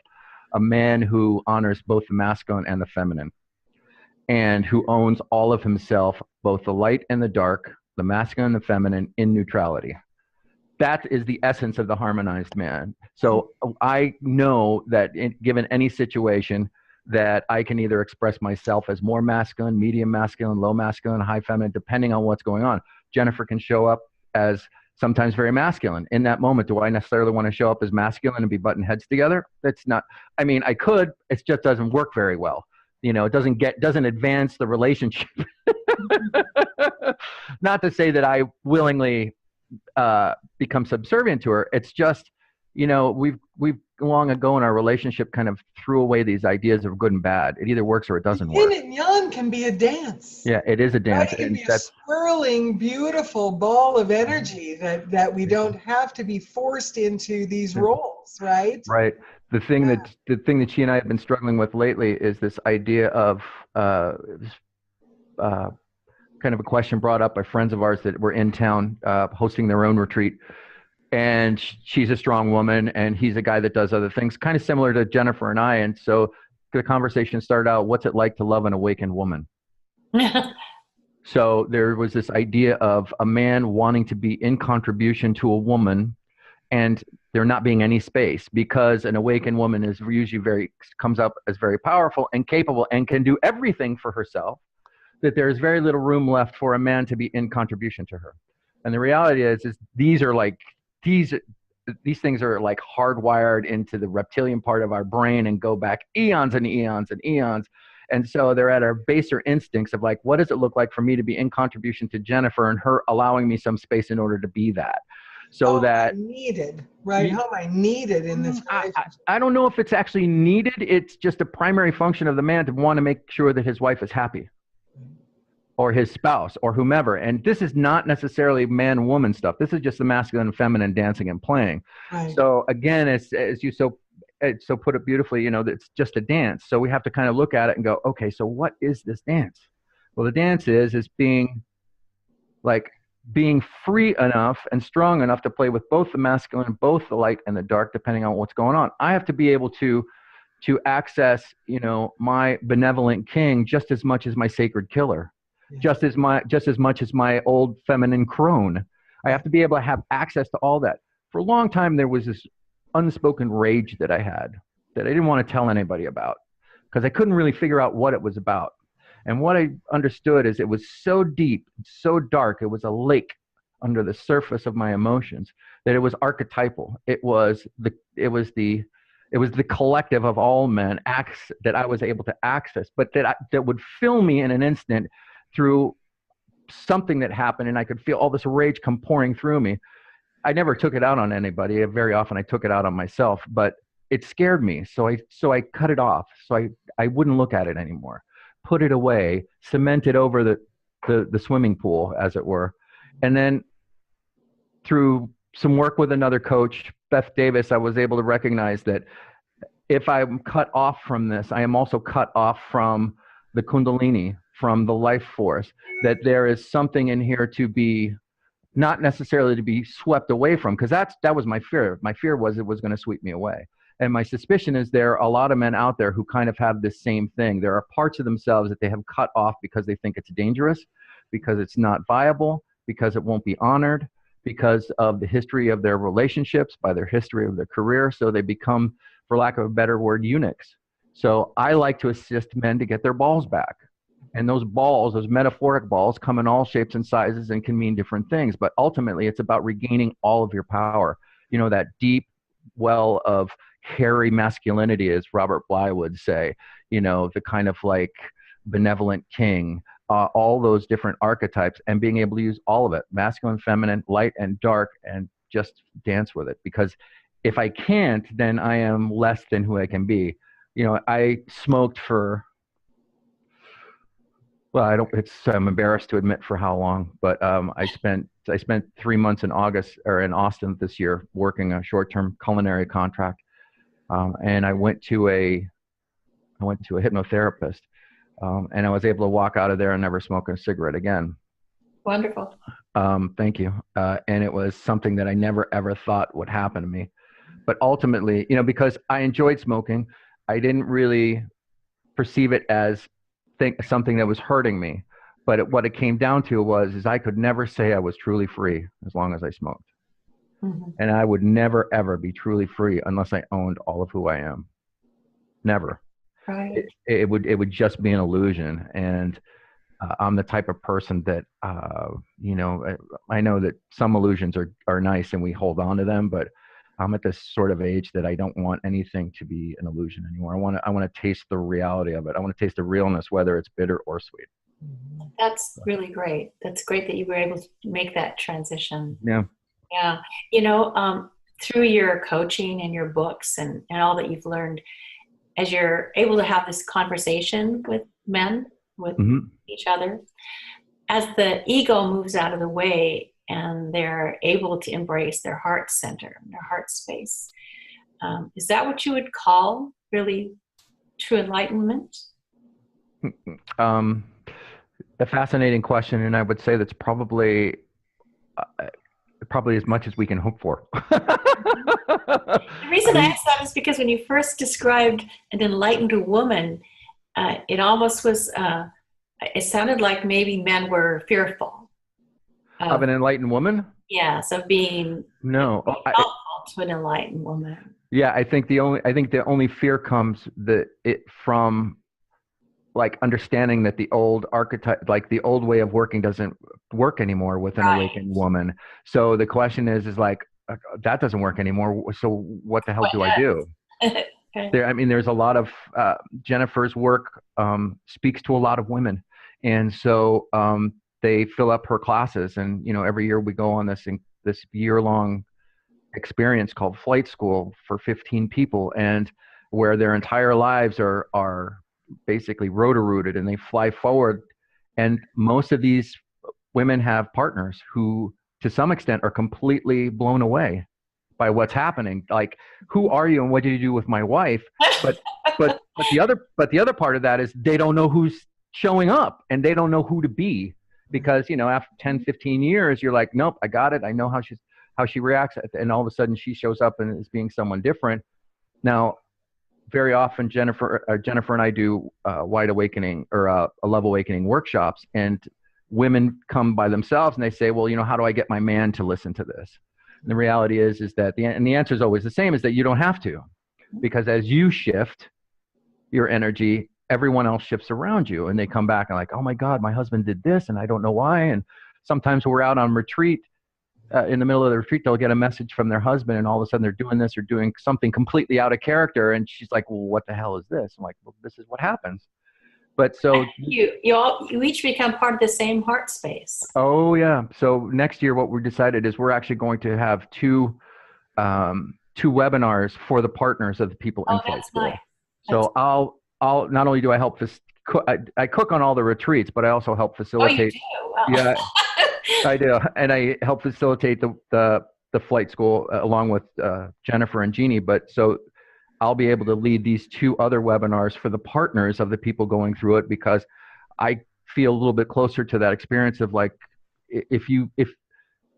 Speaker 3: a man who honors both the masculine and the feminine, and who owns all of himself, both the light and the dark, the masculine and the feminine, in neutrality. That is the essence of the harmonized man. So I know that given any situation, that I can either express myself as more masculine, medium masculine, low masculine, high feminine, depending on what's going on. Jennifer can show up as sometimes very masculine. In that moment, do I necessarily want to show up as masculine and be butting heads together? That's not, I mean, I could, it just doesn't work very well. You know, it doesn't advance the relationship. Not to say that I willingly become subservient to her. It's just, you know, we've long ago in our relationship kind of threw away these ideas of good and bad. It either works or it doesn't work.
Speaker 2: Yin and yang can be a dance.
Speaker 3: Yeah, it is a dance.
Speaker 2: Right? It can be a swirling, beautiful ball of energy that we don't have to be forced into these roles, right?
Speaker 3: Right. The thing that she and I have been struggling with lately is this idea of kind of a question brought up by friends of ours that were in town hosting their own retreat. And she's a strong woman, and he's a guy that does other things, kind of similar to Jennifer and I. And so the conversation started out, what's it like to love an awakened woman? So there was this idea of a man wanting to be in contribution to a woman, and there not being any space, because an awakened woman is usually comes up as very powerful and capable and can do everything for herself, that there is very little room left for a man to be in contribution to her. And the reality is these things are like hardwired into the reptilian part of our brain and go back eons and eons and eons. And so they're at our baser instincts of like, what does it look like for me to be in contribution to Jennifer and her allowing me some space in order to be that? So that
Speaker 2: needed, right? How am I needed in this relationship?
Speaker 3: I don't know if it's actually needed. It's just a primary function of the man to want to make sure that his wife is happy, or his spouse, or whomever. And this is not necessarily man-woman stuff. This is just the masculine and feminine dancing and playing. Right. So again, as you so put it beautifully, you know, it's just a dance. So we have to kind of look at it and go, okay, so what is this dance? Well, the dance is being free enough and strong enough to play with both the masculine, both the light and the dark, depending on what's going on. I have to be able to access, you know, my benevolent king just as much as my sacred killer. Just as much as my old feminine crone. I have to be able to have access to all that. For a long time, there was this unspoken rage that I had that I didn't want to tell anybody about, because I couldn't really figure out what it was about. And what I understood is it was so deep, so dark, it was a lake under the surface of my emotions, that it was archetypal. It was the collective of all men acts that I was able to access, but that would fill me in an instant through something that happened, and I could feel all this rage come pouring through me. I never took it out on anybody. Very often I took it out on myself, but it scared me. So I cut it off. So I wouldn't look at it anymore, put it away, cement it over the swimming pool, as it were. And then through some work with another coach, Beth Davis, I was able to recognize that if I'm cut off from this, I am also cut off from the Kundalini, from the life force, that there is something in here to be, not necessarily to be swept away from, because that was my fear. My fear was it was going to sweep me away. And my suspicion is there are a lot of men out there who kind of have this same thing. There are parts of themselves that they have cut off because they think it's dangerous, because it's not viable, because it won't be honored, because of the history of their relationships, by their history of their career. So they become, for lack of a better word, eunuchs. So I like to assist men to get their balls back. And those balls, those metaphoric balls, come in all shapes and sizes and can mean different things. But ultimately, it's about regaining all of your power. You know, that deep well of hairy masculinity, as Robert Bly would say, you know, the kind of like benevolent king, all those different archetypes, and being able to use all of it, masculine, feminine, light and dark, and just dance with it. Because if I can't, then I am less than who I can be. You know, I smoked for Well, I'm embarrassed to admit for how long, but I spent 3 months in August or in Austin this year working a short-term culinary contract. And I went to a hypnotherapist, and I was able to walk out of there and never smoke a cigarette again.
Speaker 1: Wonderful.
Speaker 3: Thank you. And it was something that I never ever thought would happen to me. But ultimately, because I enjoyed smoking, I didn't really perceive it as something that was hurting me. But what it came down to is I could never say I was truly free as long as I smoked.
Speaker 1: Mm-hmm.
Speaker 3: And I would never, ever be truly free unless I owned all of who I am. Never.
Speaker 1: Right.
Speaker 3: It would just be an illusion. And I'm the type of person that, I know that some illusions are nice and we hold on to them, but I'm at this sort of age that I don't want anything to be an illusion anymore. I want to taste the reality of it. I want to taste the realness, whether it's bitter or sweet.
Speaker 1: That's really great. That's great that you were able to make that transition.
Speaker 3: Yeah.
Speaker 1: Yeah. Through your coaching and your books and all that you've learned, as you're able to have this conversation with men, with each other, as the ego moves out of the way and they're able to embrace their heart center, their heart space, is that what you would call really true enlightenment?
Speaker 3: A fascinating question, and I would say that's probably as much as we can hope for.
Speaker 1: The reason I ask that is because when you first described an enlightened woman, it almost was, it sounded like maybe men were fearful.
Speaker 3: Of an enlightened woman?
Speaker 1: Yes, of being
Speaker 3: helpful
Speaker 1: to an enlightened woman.
Speaker 3: Yeah, I think the only fear comes from like understanding that the old archetype, like the old way of working doesn't work anymore with an awakened woman. So the question is like, that doesn't work anymore. So what the hell do I do? There's a lot of, Jennifer's work speaks to a lot of women. And so they fill up her classes. And, every year we go on this year-long experience called Flight School for 15 people, and where their entire lives are basically rotor-rooted and they fly forward. And most of these women have partners who, to some extent, are completely blown away by what's happening. Like, who are you and what did you do with my wife? But the other part of that is they don't know who's showing up and they don't know who to be, because, after 10, 15 years, you're like, nope, I got it. I know how she reacts. And all of a sudden she shows up and is being someone different. Now, very often Jennifer and I do wide awakening or a love awakening workshops, and women come by themselves and they say, well, how do I get my man to listen to this? And the reality is that the answer is always the same, is that you don't have to, because as you shift your energy, everyone else shifts around you, and they come back and like, oh my God, my husband did this and I don't know why. And sometimes we're out on retreat, in the middle of the retreat, they'll get a message from their husband and all of a sudden they're doing this or doing something completely out of character. And she's like, well, what the hell is this? I'm like, well, this is what happens. But so
Speaker 1: you each become part of the same heart space.
Speaker 3: Oh yeah. So next year, what we decided is we're actually going to have two webinars for the partners of the people in Flight School. Nice. So I'll not only do I help I cook on all the retreats, but I also help facilitate.
Speaker 1: Oh, you do? Wow.
Speaker 3: Yeah, I do, and I help facilitate the Flight School along with Jennifer and Jeannie. But so I'll be able to lead these two other webinars for the partners of the people going through it, because I feel a little bit closer to that experience of like,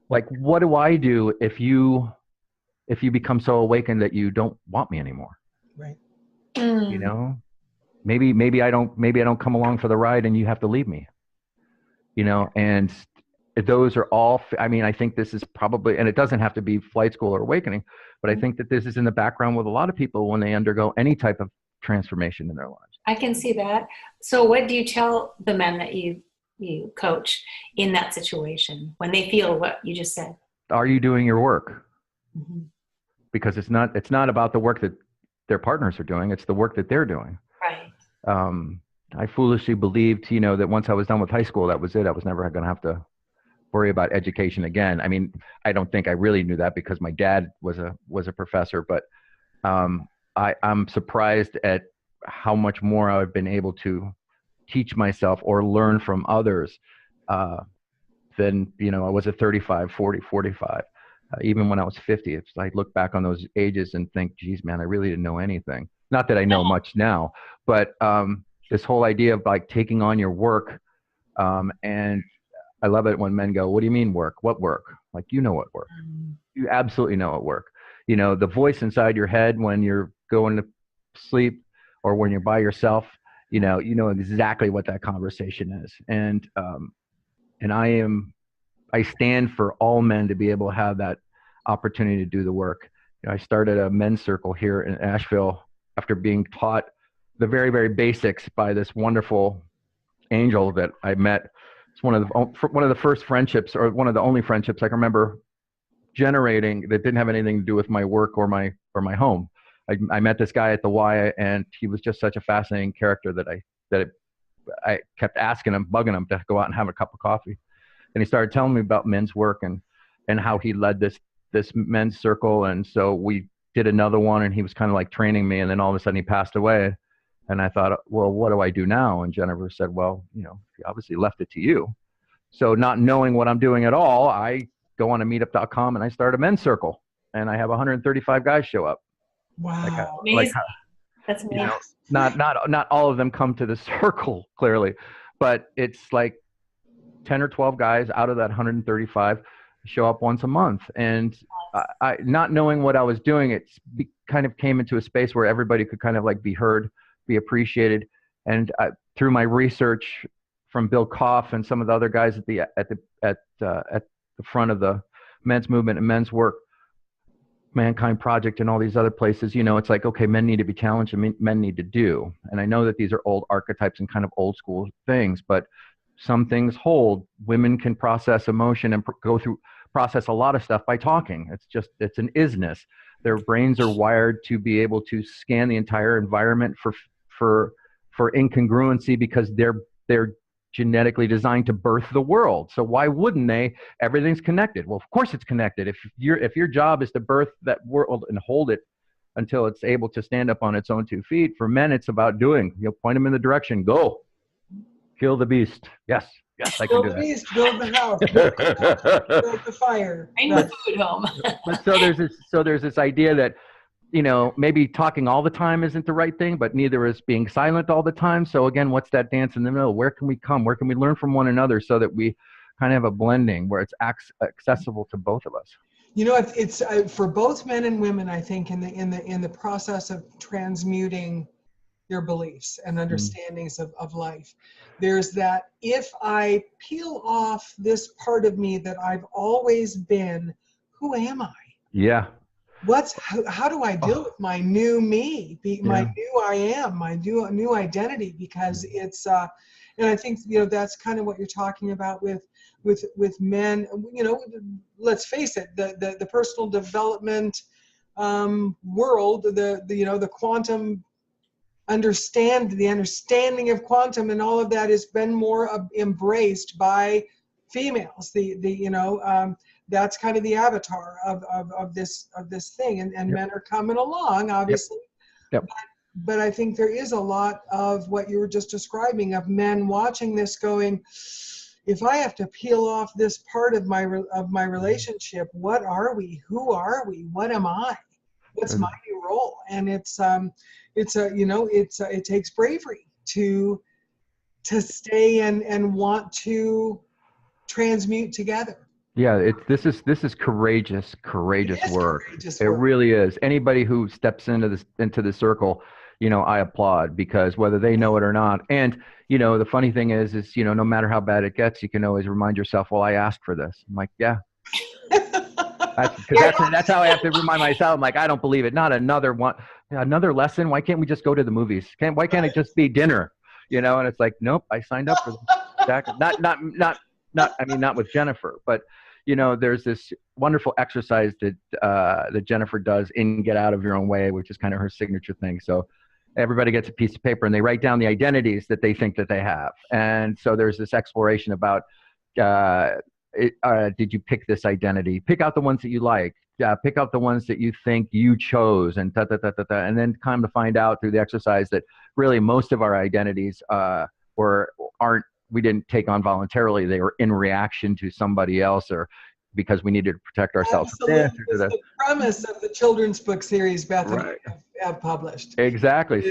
Speaker 3: what do I do if you become so awakened that you don't want me anymore?
Speaker 2: Right.
Speaker 3: Maybe I don't come along for the ride and you have to leave me, and those are all, I think this is probably, and it doesn't have to be Flight School or awakening, but I think that this is in the background with a lot of people when they undergo any type of transformation in their lives.
Speaker 1: I can see that. So what do you tell the men that you coach in that situation when they feel what you just said?
Speaker 3: Are you doing your work?
Speaker 1: Mm-hmm.
Speaker 3: Because it's not about the work that their partners are doing. It's the work that they're doing.
Speaker 1: Right.
Speaker 3: I foolishly believed, that once I was done with high school, that was it. I was never going to have to worry about education again. I don't think I really knew that because my dad was a professor, but I'm surprised at how much more I've been able to teach myself or learn from others than, I was at 35, 40, 45. Even when I was 50, it's I look back on those ages and think, geez, man, I really didn't know anything. Not that I know much now, but this whole idea of like taking on your work. And I love it when men go, what do you mean work? What work? Like, what work. You absolutely know what work. The voice inside your head when you're going to sleep or when you're by yourself, you know exactly what that conversation is. And I stand for all men to be able to have that opportunity to do the work. I started a men's circle here in Asheville after being taught the very, very basics by this wonderful angel that I met. It's one of the first friendships, or one of the only friendships I can remember generating that didn't have anything to do with my work or my home. I met this guy at the Y, and he was just such a fascinating character that I kept asking him, bugging him to go out and have a cup of coffee. And he started telling me about men's work and how he led this men's circle. And so we did another one, and he was kind of like training me. And then all of a sudden he passed away. And I thought, well, what do I do now? And Jennifer said, well, he obviously left it to you. So not knowing what I'm doing at all, I go on to meetup.com and I start a men's circle, and I have 135 guys show up.
Speaker 2: Wow.
Speaker 1: Amazing. That's amazing.
Speaker 3: Not all of them come to the circle, clearly, but it's like 10 or 12 guys out of that 135 show up once a month. And I not knowing what I was doing, it kind of came into a space where everybody could kind of like be heard, be appreciated. And through my research from Bill Koff and some of the other guys at the front of the men's movement and men's work, Mankind Project and all these other places, it's like, okay, men need to be challenged and men need to do. And I know that these are old archetypes and kind of old school things, but some things hold. Women can process emotion and process a lot of stuff by talking. It's an isness. Their brains are wired to be able to scan the entire environment for incongruency, because they're genetically designed to birth the world. So why wouldn't they? Everything's connected. Well, of course it's connected. If your job is to birth that world and hold it until it's able to stand up on its own 2 feet, for men, it's about doing. Point them in the direction. Go. Kill the beast. Yes, I can do that. Build the beast,
Speaker 2: build the house, build the fire.
Speaker 1: Bring the food home.
Speaker 3: But so there's this idea that, maybe talking all the time isn't the right thing, but neither is being silent all the time. So again, what's that dance in the middle? Where can we come? Where can we learn from one another so that we kind of have a blending where it's accessible to both of us?
Speaker 2: It's for both men and women, I think, in the process of transmuting your beliefs and understandings of life. There's that, if I peel off this part of me that I've always been, who am I?
Speaker 3: Yeah.
Speaker 2: How do I deal with my new me, my new I am, my new identity? Because it's, and I think, that's kind of what you're talking about with men. Let's face it, the personal development world, the quantum the understanding of quantum and all of that has been more embraced by females. That's kind of the avatar of this thing, and men are coming along, obviously.
Speaker 3: Yep.
Speaker 2: But I think there is a lot of what you were just describing, of men watching this going, if I have to peel off this part of my relationship, what are we? Who are we? What am I? What's my new role? And it takes bravery to stay and want to transmute together.
Speaker 3: Yeah, this is courageous work. It really is. Anybody who steps into the circle, I applaud, because whether they know it or not. And the funny thing is no matter how bad it gets, you can always remind yourself, well, I asked for this. I'm like, yeah. That's how I have to remind myself. I'm like, I don't believe it. Not another one, another lesson. Why can't we just go to the movies? Why can't it just be dinner? And it's like, nope, I signed up for that. Not with Jennifer, but there's this wonderful exercise that Jennifer does in Get Out of Your Own Way, which is kind of her signature thing. So everybody gets a piece of paper and they write down the identities that they think that they have. And so there's this exploration about, did you pick this identity? Pick out the ones that you like. Pick out the ones that you think you chose, and and then come to find out through the exercise that really most of our identities or aren't, we didn't take on voluntarily. They were in reaction to somebody else, or because we needed to protect ourselves from this.
Speaker 2: Absolutely. It's the premise of the children's book series Beth and I have published.
Speaker 3: Exactly.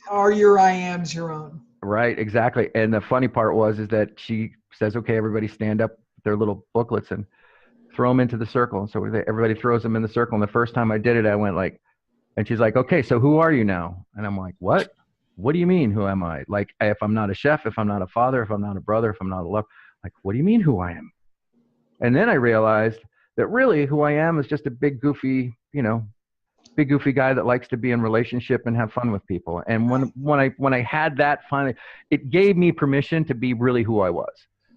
Speaker 2: Are your I ams your own?
Speaker 3: Right, exactly. And the funny part is that she says, okay, everybody stand up with their little booklets and throw them into the circle. And so everybody throws them in the circle. And the first time I did it, I went like, and she's like, okay, so who are you now? And I'm like, what? What do you mean, who am I? Like, if I'm not a chef, if I'm not a father, if I'm not a brother, if I'm not a lover, like, what do you mean who I am? And then I realized that really who I am is just a big goofy guy that likes to be in relationship and have fun with people. And when I had that finally, it gave me permission to be really who I was.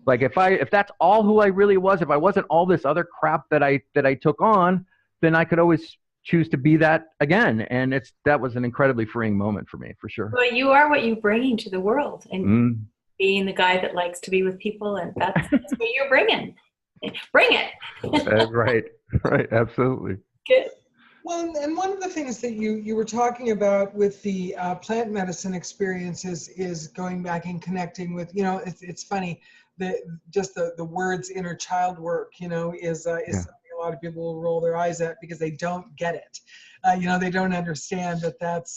Speaker 3: Like if that's all who I really was, if I wasn't all this other crap that I took on, then I could always choose to be that again. And that was an incredibly freeing moment for me, for sure.
Speaker 1: Well, you are what you're bringing to the world, and being the guy that likes to be with people, and that's what you're bringing. Bring it.
Speaker 3: Right, absolutely.
Speaker 1: Good.
Speaker 2: Well, and one of the things that you were talking about with the plant medicine experiences is going back and connecting with, it's funny that just the words inner child work, is something a lot of people will roll their eyes at because they don't get it. They don't understand that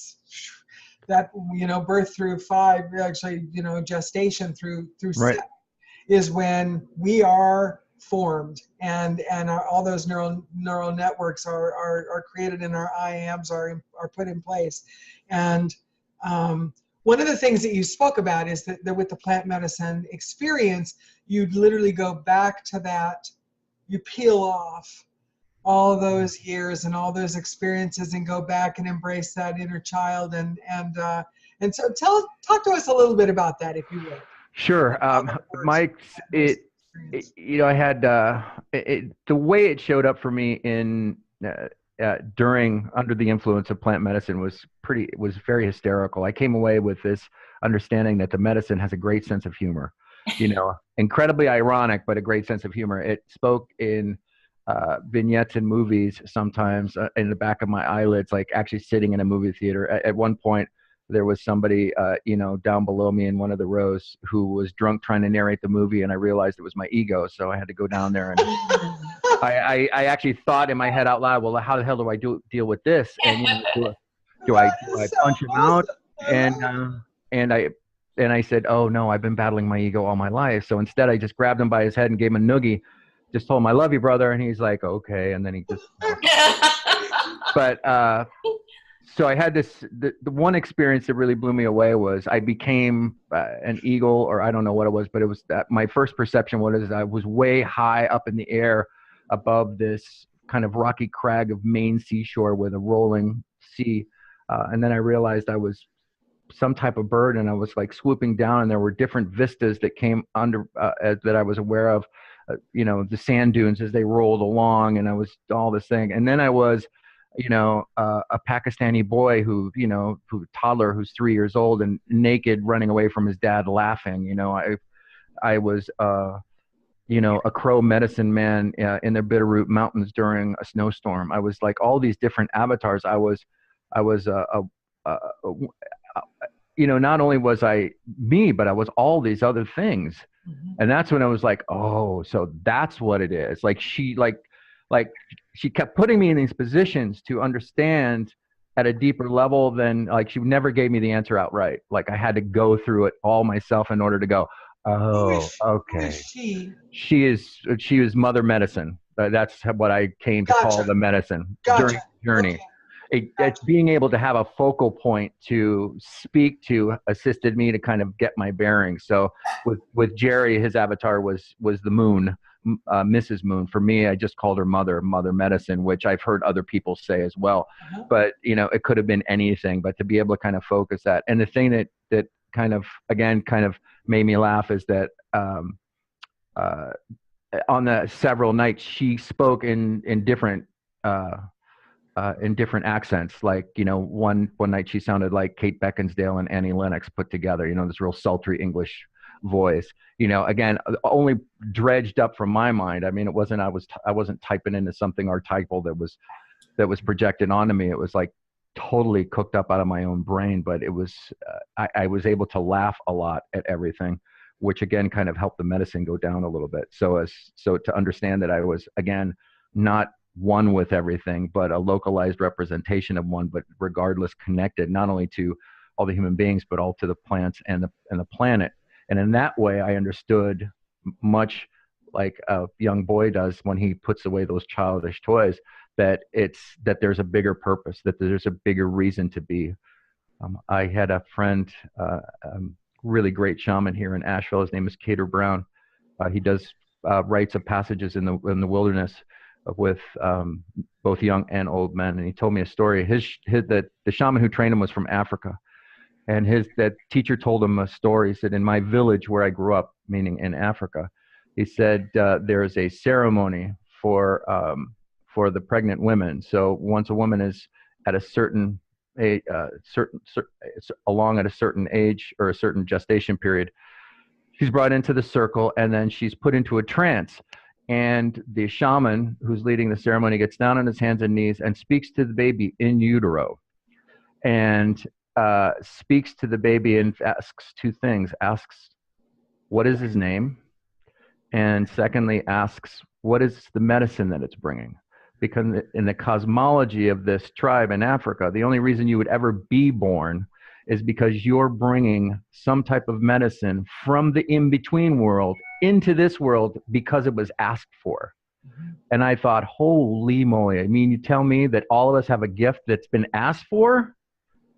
Speaker 2: birth through 5, actually, gestation through
Speaker 3: right.
Speaker 2: 7 is when we are formed, and all those neural networks are created, and our IAMs are put in place. And one of the things that you spoke about is that with the plant medicine experience, you'd literally go back to that, you peel off all those years and all those experiences and go back and embrace that inner child. And so talk to us a little bit about that, if you would.
Speaker 3: Sure. I had the way it showed up for me in under the influence of plant medicine was very hysterical. I came away with this understanding that the medicine has a great sense of humor, incredibly ironic, but a great sense of humor. It spoke in vignettes in movies sometimes in the back of my eyelids, like actually sitting in a movie theater. At one point, there was somebody, down below me in one of the rows who was drunk trying to narrate the movie, and I realized it was my ego, so I had to go down there. And I actually thought in my head out loud, well, how the hell do I deal with this? And do I punch him out? And I said, oh no, I've been battling my ego all my life. So instead, I just grabbed him by his head and gave him a noogie. Just told him, I love you, brother. And he's like, okay. And then he just. But. So I had the one experience that really blew me away was I became an eagle, or I don't know what it was, but it was that my first perception was I was way high up in the air above this kind of rocky crag of Maine seashore with a rolling sea. And then I realized I was some type of bird, and I was like swooping down, and there were different vistas that came under that I was aware of, the sand dunes as they rolled along, and I was all this thing. And then I was a Pakistani boy who toddler who's 3 years old and naked running away from his dad laughing. I was, a Crow medicine man in the Bitterroot Mountains during a snowstorm. I was like all these different avatars. I was not only was I me, but I was all these other things. Mm-hmm. And that's when I was like, oh, so that's what it is. Like she kept putting me in these positions to understand at a deeper level than, like, she never gave me the answer outright. Like I had to go through it all myself in order to go, oh, okay. She is Mother Medicine. That's what I came to call the medicine during the journey. Okay. It's being able to have a focal point to speak to assisted me to kind of get my bearings. So with Jerry, his avatar was the moon. Mrs. Moon. For me, I just called her Mother Medicine, which I've heard other people say as well. Uh-huh. But, it could have been anything, but to be able to kind of focus that. And the thing that kind of made me laugh is that on the several nights she spoke in different accents. Like, one night she sounded like Kate Beckinsale and Annie Lennox put together, this real sultry English voice, again, only dredged up from my mind. I mean, it wasn't, I wasn't typing into something archetypal that was projected onto me. It was like totally cooked up out of my own brain, but it was, I was able to laugh a lot at everything, which again kind of helped the medicine go down a little bit. So to understand that I was, again, not one with everything, but a localized representation of one, but regardless connected not only to all the human beings, but all to the plants and the planet. And in that way, I understood, much like a young boy does when he puts away those childish toys, that there's a bigger purpose, that there's a bigger reason to be. I had a friend, really great shaman here in Asheville. His name is Cater Brown. He does rites of passages in the wilderness with both young and old men. And he told me a story. The shaman who trained him was from Africa. And that teacher told him a story. He said, in my village where I grew up, meaning in Africa, he said, there is a ceremony for the pregnant women. So once a woman is at a certain age, along at a certain age or a certain gestation period, she's brought into the circle and then she's put into a trance. And the shaman who's leading the ceremony gets down on his hands and knees and speaks to the baby in utero, and speaks to the baby and asks two things. Asks, what is his name? And secondly, asks, what is the medicine that it's bringing? Because in the cosmology of this tribe in Africa, the only reason you would ever be born is because you're bringing some type of medicine from the in-between world into this world because it was asked for. Mm-hmm. And I thought, holy moly, I mean, you tell me that all of us have a gift that's been asked for,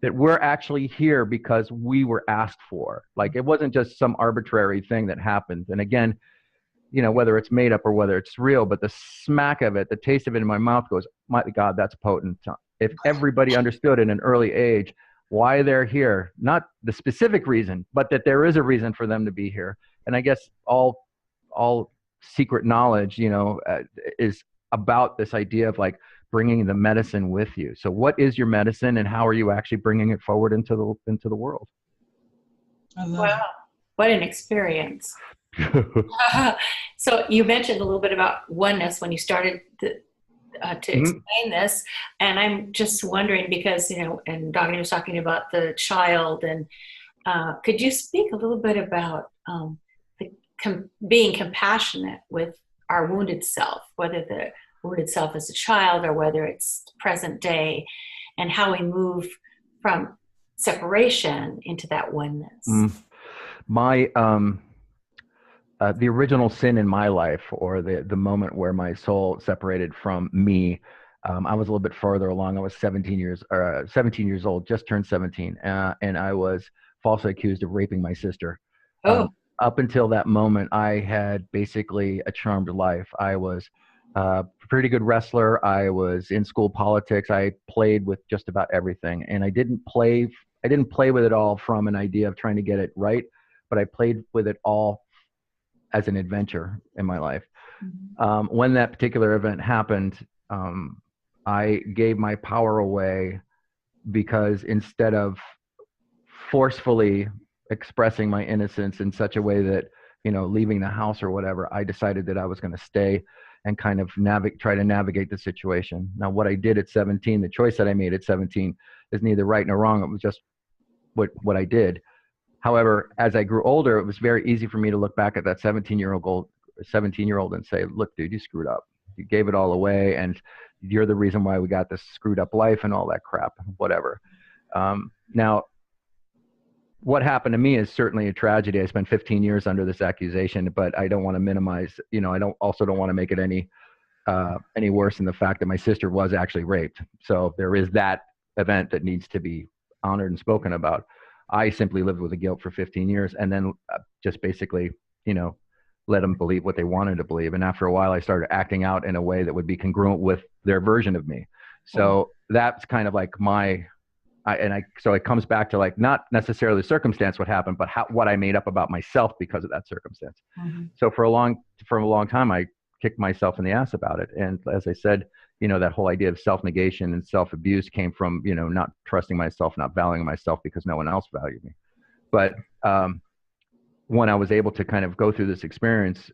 Speaker 3: that we're actually here because we were asked for. Like, it wasn't just some arbitrary thing that happened. And again, you know, whether it's made up or whether it's real, but the smack of it, the taste of it in my mouth goes, my God, that's potent. If everybody understood at an early age why they're here, not the specific reason, but that there is a reason for them to be here. And I guess all secret knowledge, you know, is about this idea of like bringing the medicine with you. So what is your medicine and how are you actually bringing it forward into the world?
Speaker 2: I love
Speaker 1: wow. What an experience. So you mentioned a little bit about oneness when you started to explain this, and I'm just wondering because, you know, and Dagny was talking about the child, and could you speak a little bit about being compassionate with our wounded self, whether the wounded self is a child or whether it's present day, and how we move from separation into that oneness?
Speaker 3: The original sin in my life, or the moment where my soul separated from me, I was a little bit further along. I was 17 years old, just turned 17, and I was falsely accused of raping my sister.
Speaker 1: Oh.
Speaker 3: Up until that moment, I had basically a charmed life. I was a pretty good wrestler. I was in school politics. I played with just about everything, and I didn't play with it all from an idea of trying to get it right, but I played with it all as an adventure in my life. Mm-hmm. When that particular event happened, I gave my power away because instead of forcefully expressing my innocence in such a way that, you know, leaving the house or whatever, I decided that I was going to stay and kind of try to navigate the situation. Now, what I did at 17, the choice that I made at 17 is neither right nor wrong. It was just what I did. However, as I grew older, it was very easy for me to look back at that 17-year-old and say, look, dude, you screwed up. You gave it all away, and you're the reason why we got this screwed up life and all that crap, whatever. Now, what happened to me is certainly a tragedy. I spent 15 years under this accusation, but I don't want to minimize, you know, I don't want to make it any worse in the fact that my sister was actually raped. So there is that event that needs to be honored and spoken about. I simply lived with the guilt for 15 years and then just basically, you know, let them believe what they wanted to believe. And after a while, I started acting out in a way that would be congruent with their version of me. So that's kind of like so it comes back to like, not necessarily the circumstance what happened, but what I made up about myself because of that circumstance. Mm-hmm. So for a long time, I kicked myself in the ass about it. And as I said, you know, that whole idea of self-negation and self-abuse came from, you know, not trusting myself, not valuing myself because no one else valued me. But when I was able to kind of go through this experience,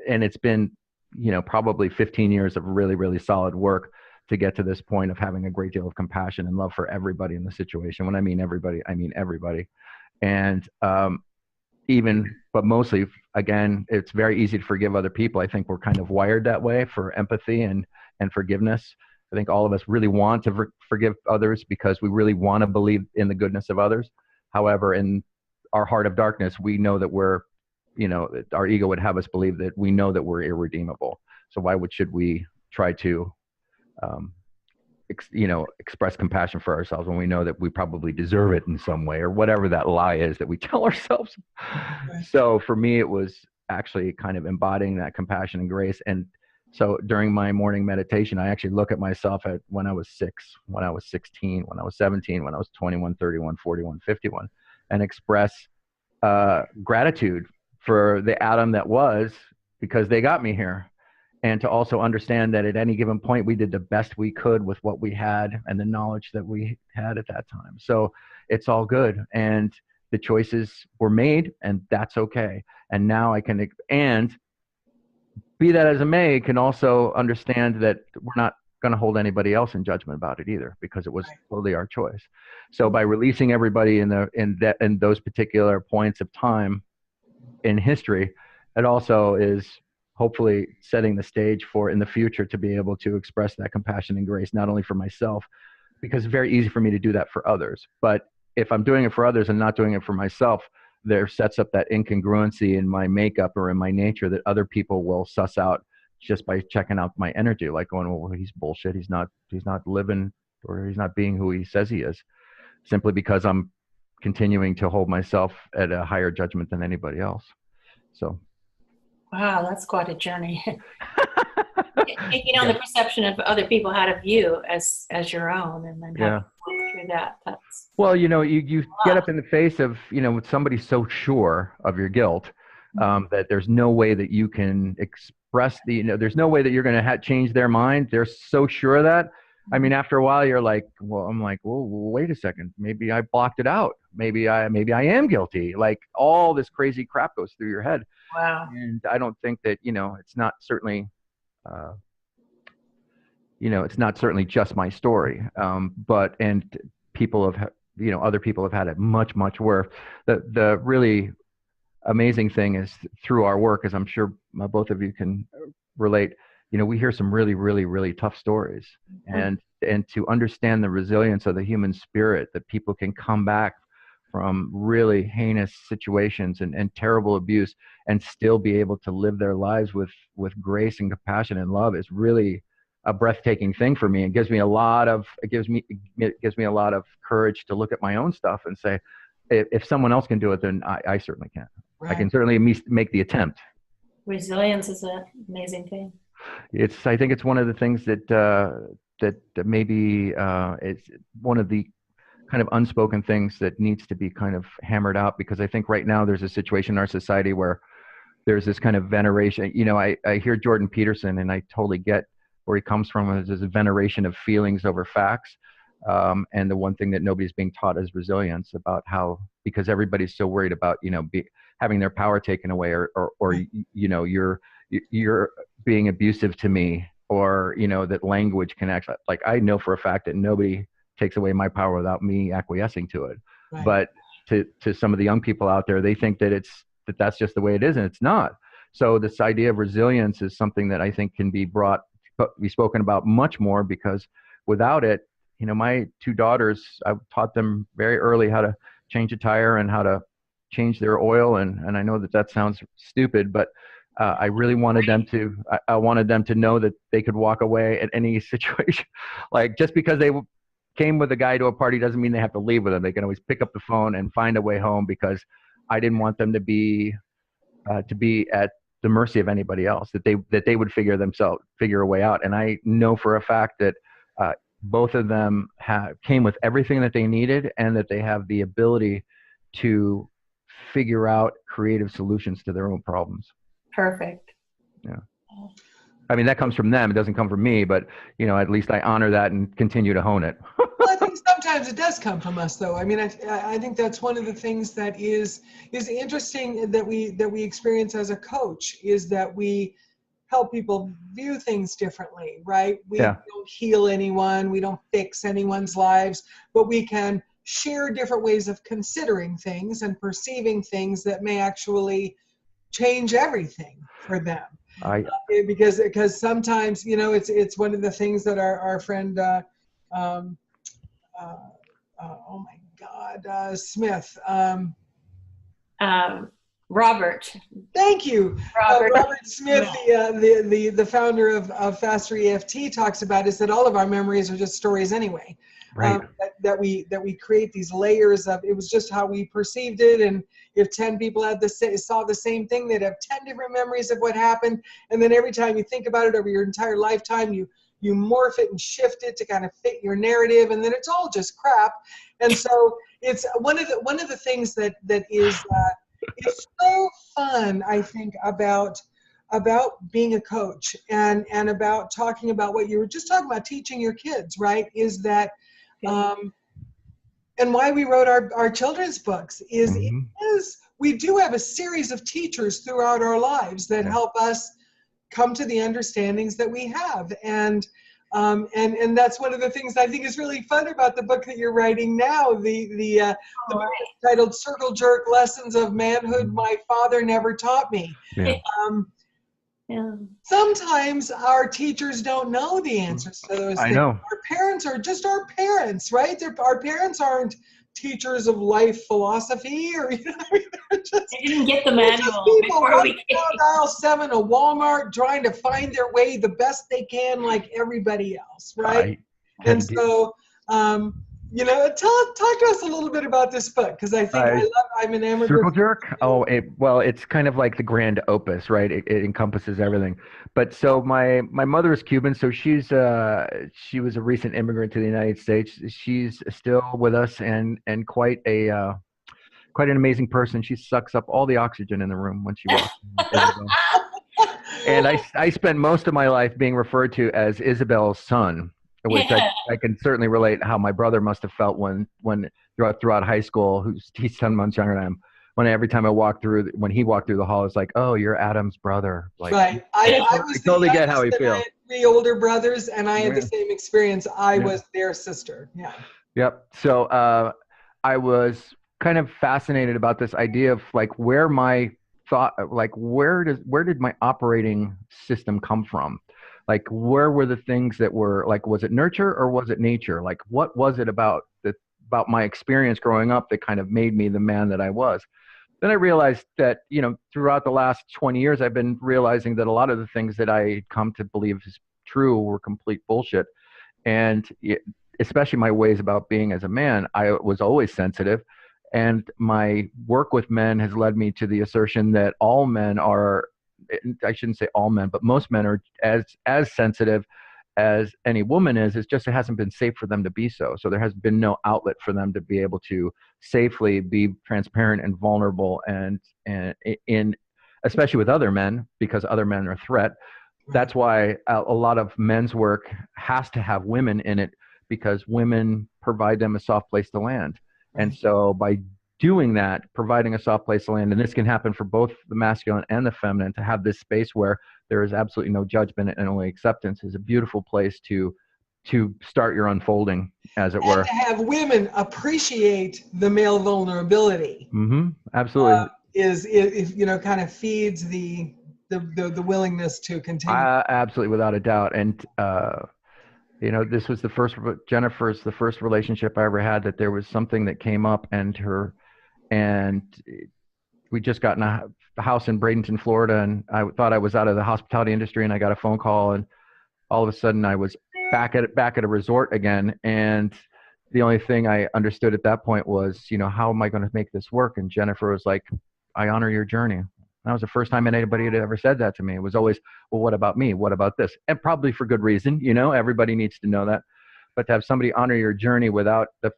Speaker 3: and it's been, you know, probably 15 years of really, really solid work to get to this point of having a great deal of compassion and love for everybody in the situation. When I mean everybody, I mean everybody. And but mostly, again, it's very easy to forgive other people. I think we're kind of wired that way for empathy and forgiveness. I think all of us really want to forgive others because we really want to believe in the goodness of others. However, in our heart of darkness, we know that our ego would have us believe that we know that we're irredeemable. So why should we try to, express compassion for ourselves when we know that we probably deserve it in some way, or whatever that lie is that we tell ourselves. Right. So for me, it was actually kind of embodying that compassion and grace. And so during my morning meditation, I actually look at myself at when I was 6, when I was 16, when I was 17, when I was 21, 31, 41, 51, and express gratitude for the Adam that was, because they got me here. And to also understand that at any given point, we did the best we could with what we had and the knowledge that we had at that time. So it's all good. And the choices were made, and that's okay. And now I can, and be that as it may, can also understand that we're not going to hold anybody else in judgment about it either, because it was totally our choice. So by releasing everybody in those particular points of time in history, it also is hopefully setting the stage for in the future to be able to express that compassion and grace, not only for myself, because it's very easy for me to do that for others. But if I'm doing it for others and not doing it for myself, there sets up that incongruency in my makeup or in my nature that other people will suss out just by checking out my energy, like going, well, he's bullshit. He's not living, or he's not being who he says he is, simply because I'm continuing to hold myself at a higher judgment than anybody else. So.
Speaker 1: Wow, that's quite a journey. Taking on the perception of other people how to view as your own, and then having to work through that. That's
Speaker 3: you get up in the face of with somebody so sure of your guilt that there's no way that you can express there's no way that you're going to change their mind. They're so sure of that. I mean, after a while, you're like, well, wait a second. Maybe I blocked it out. Maybe I am guilty. Like, all this crazy crap goes through your head.
Speaker 1: Wow.
Speaker 3: And I don't think that, it's not certainly, it's not certainly just my story. And people have, other people have had it much, much worse. The really amazing thing is, through our work, as I'm sure both of you can relate, we hear some really, really, really tough stories. And to understand the resilience of the human spirit, that people can come back from really heinous situations and terrible abuse and still be able to live their lives with grace and compassion and love, is really a breathtaking thing for me. It gives me a lot of courage to look at my own stuff and say, if someone else can do it, then I certainly can. Right. I can certainly make the attempt.
Speaker 1: Resilience is an amazing thing.
Speaker 3: I think it's one of the things that maybe it's one of the kind of unspoken things that needs to be kind of hammered out, because I think right now there's a situation in our society where there's this kind of veneration. I hear Jordan Peterson, and I totally get where he comes from. There's a veneration of feelings over facts. And the one thing that nobody's being taught is resilience, about how, because everybody's so worried about, having their power taken away, or you're being abusive to me, or, that language can actually, like, I know for a fact that nobody takes away my power without me acquiescing to it. Right. But to some of the young people out there, they think that that's just the way it is, and it's not. So this idea of resilience is something that I think can be spoken about much more, because without it, my 2 daughters, I've taught them very early how to change a tire and how to change their oil. And I know that sounds stupid, but I really wanted them to, I wanted them to know that they could walk away at any situation. Like, just because they came with a guy to a party doesn't mean they have to leave with him. They can always pick up the phone and find a way home, because I didn't want them to be at the mercy of anybody else, that they would figure a way out. And I know for a fact that both of them came with everything that they needed, and that they have the ability to figure out creative solutions to their own problems.
Speaker 1: Perfect.
Speaker 3: Yeah. I mean, that comes from them. It doesn't come from me, but at least I honor that and continue to hone it.
Speaker 2: Well, I think sometimes it does come from us, though. I mean, I think that's one of the things that is interesting that we experience as a coach, is that we help people view things differently, right? We don't heal anyone, we don't fix anyone's lives, but we can share different ways of considering things and perceiving things that may actually change everything for them. Because sometimes, you know, it's one of the things that our friend oh my God, Smith.
Speaker 1: Robert.
Speaker 2: Thank you. Robert Smith, the founder of Faster EFT, talks about is that all of our memories are just stories anyway.
Speaker 3: Right.
Speaker 2: That we create these layers of, it was just how we perceived it, and if 10 people saw the same thing, they'd have 10 different memories of what happened, and then every time you think about it over your entire lifetime, you morph it and shift it to kind of fit your narrative, and then it's all just crap. And so it's one of the things that is it's so fun, I think, about being a coach and about talking about what you were just talking about, teaching your kids, right? Is that and why we wrote our children's books is we do have a series of teachers throughout our lives that help us come to the understandings that we have. And that's one of the things I think is really fun about the book that you're writing now, the book titled Circle Jerk Lessons of Manhood My Father Never Taught Me. Sometimes our teachers don't know the answers to those things. I know. Our parents are just our parents, right? Our parents aren't teachers of life philosophy, or they're just,
Speaker 1: they didn't get the manual before we came.
Speaker 2: Dial 7 a Walmart trying to find their way the best they can, like everybody else, right? And so, talk to us a little bit about this book, because I think I'm enamored.
Speaker 3: Circle Jerk. Well, it's kind of like the grand opus, right? It encompasses everything. But so my mother is Cuban, so she was a recent immigrant to the United States. She's still with us and quite an amazing person. She sucks up all the oxygen in the room when she walks in. And I spent most of my life being referred to as Isabel's son, which I can certainly relate how my brother must have felt when throughout high school, he's 10 months younger than I am. When every time when he walked through the hall, it's like, oh, you're Adam's brother. Like,
Speaker 2: right. I was
Speaker 3: totally get how he feels.
Speaker 2: I had 3 older brothers, and I had the same experience. I was their sister. Yeah.
Speaker 3: Yep. So I was kind of fascinated about this idea of like where my thought, like where did my operating system come from? Like, where were the things that were like, was it nurture or was it nature? Like, what was it about my experience growing up that kind of made me the man that I was? Then I realized that, throughout the last 20 years, I've been realizing that a lot of the things that I come to believe is true were complete bullshit. And especially my ways about being as a man, I was always sensitive. And my work with men has led me to the assertion that all men are, I shouldn't say all men, but most men are as sensitive as any woman is. It's just it hasn't been safe for them to be so. So there has been no outlet for them to be able to safely be transparent and vulnerable, and in especially with other men, because other men are a threat. That's why a lot of men's work has to have women in it, because women provide them a soft place to land. And so by doing that, providing a soft place to land, and this can happen for both the masculine and the feminine, to have this space where there is absolutely no judgment and only acceptance, is a beautiful place to start your unfolding, as it were.
Speaker 2: And to have women appreciate the male vulnerability.
Speaker 3: Absolutely.
Speaker 2: Is kind of feeds the willingness to continue.
Speaker 3: Absolutely, without a doubt. And this was Jennifer's the first relationship I ever had that there was something that came up, and we just got in a house in Bradenton, Florida, and I thought I was out of the hospitality industry, and I got a phone call, and all of a sudden I was back at a resort again. And the only thing I understood at that point was, how am I going to make this work? And Jennifer was like, I honor your journey. That was the first time anybody had ever said that to me. It was always, well, what about me? What about this? And probably for good reason, everybody needs to know that. But to have somebody honor your journey without the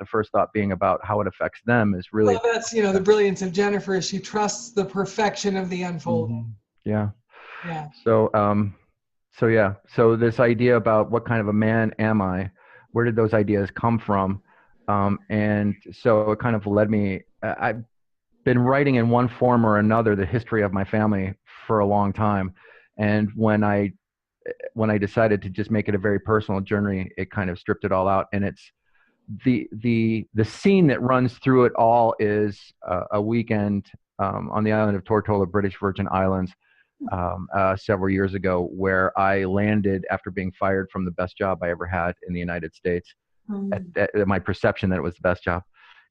Speaker 3: first thought being about how it affects them is really.
Speaker 2: Well, that's, the brilliance of Jennifer is she trusts the perfection of the unfolding.
Speaker 3: Yeah. So this idea about what kind of a man am I, where did those ideas come from? And so it kind of led me, I've been writing in one form or another the history of my family for a long time. And when I decided to just make it a very personal journey, it kind of stripped it all out. And it's the scene that runs through it all is a weekend on the island of Tortola, British Virgin Islands, several years ago, where I landed after being fired from the best job I ever had in the United States. At my perception that it was the best job.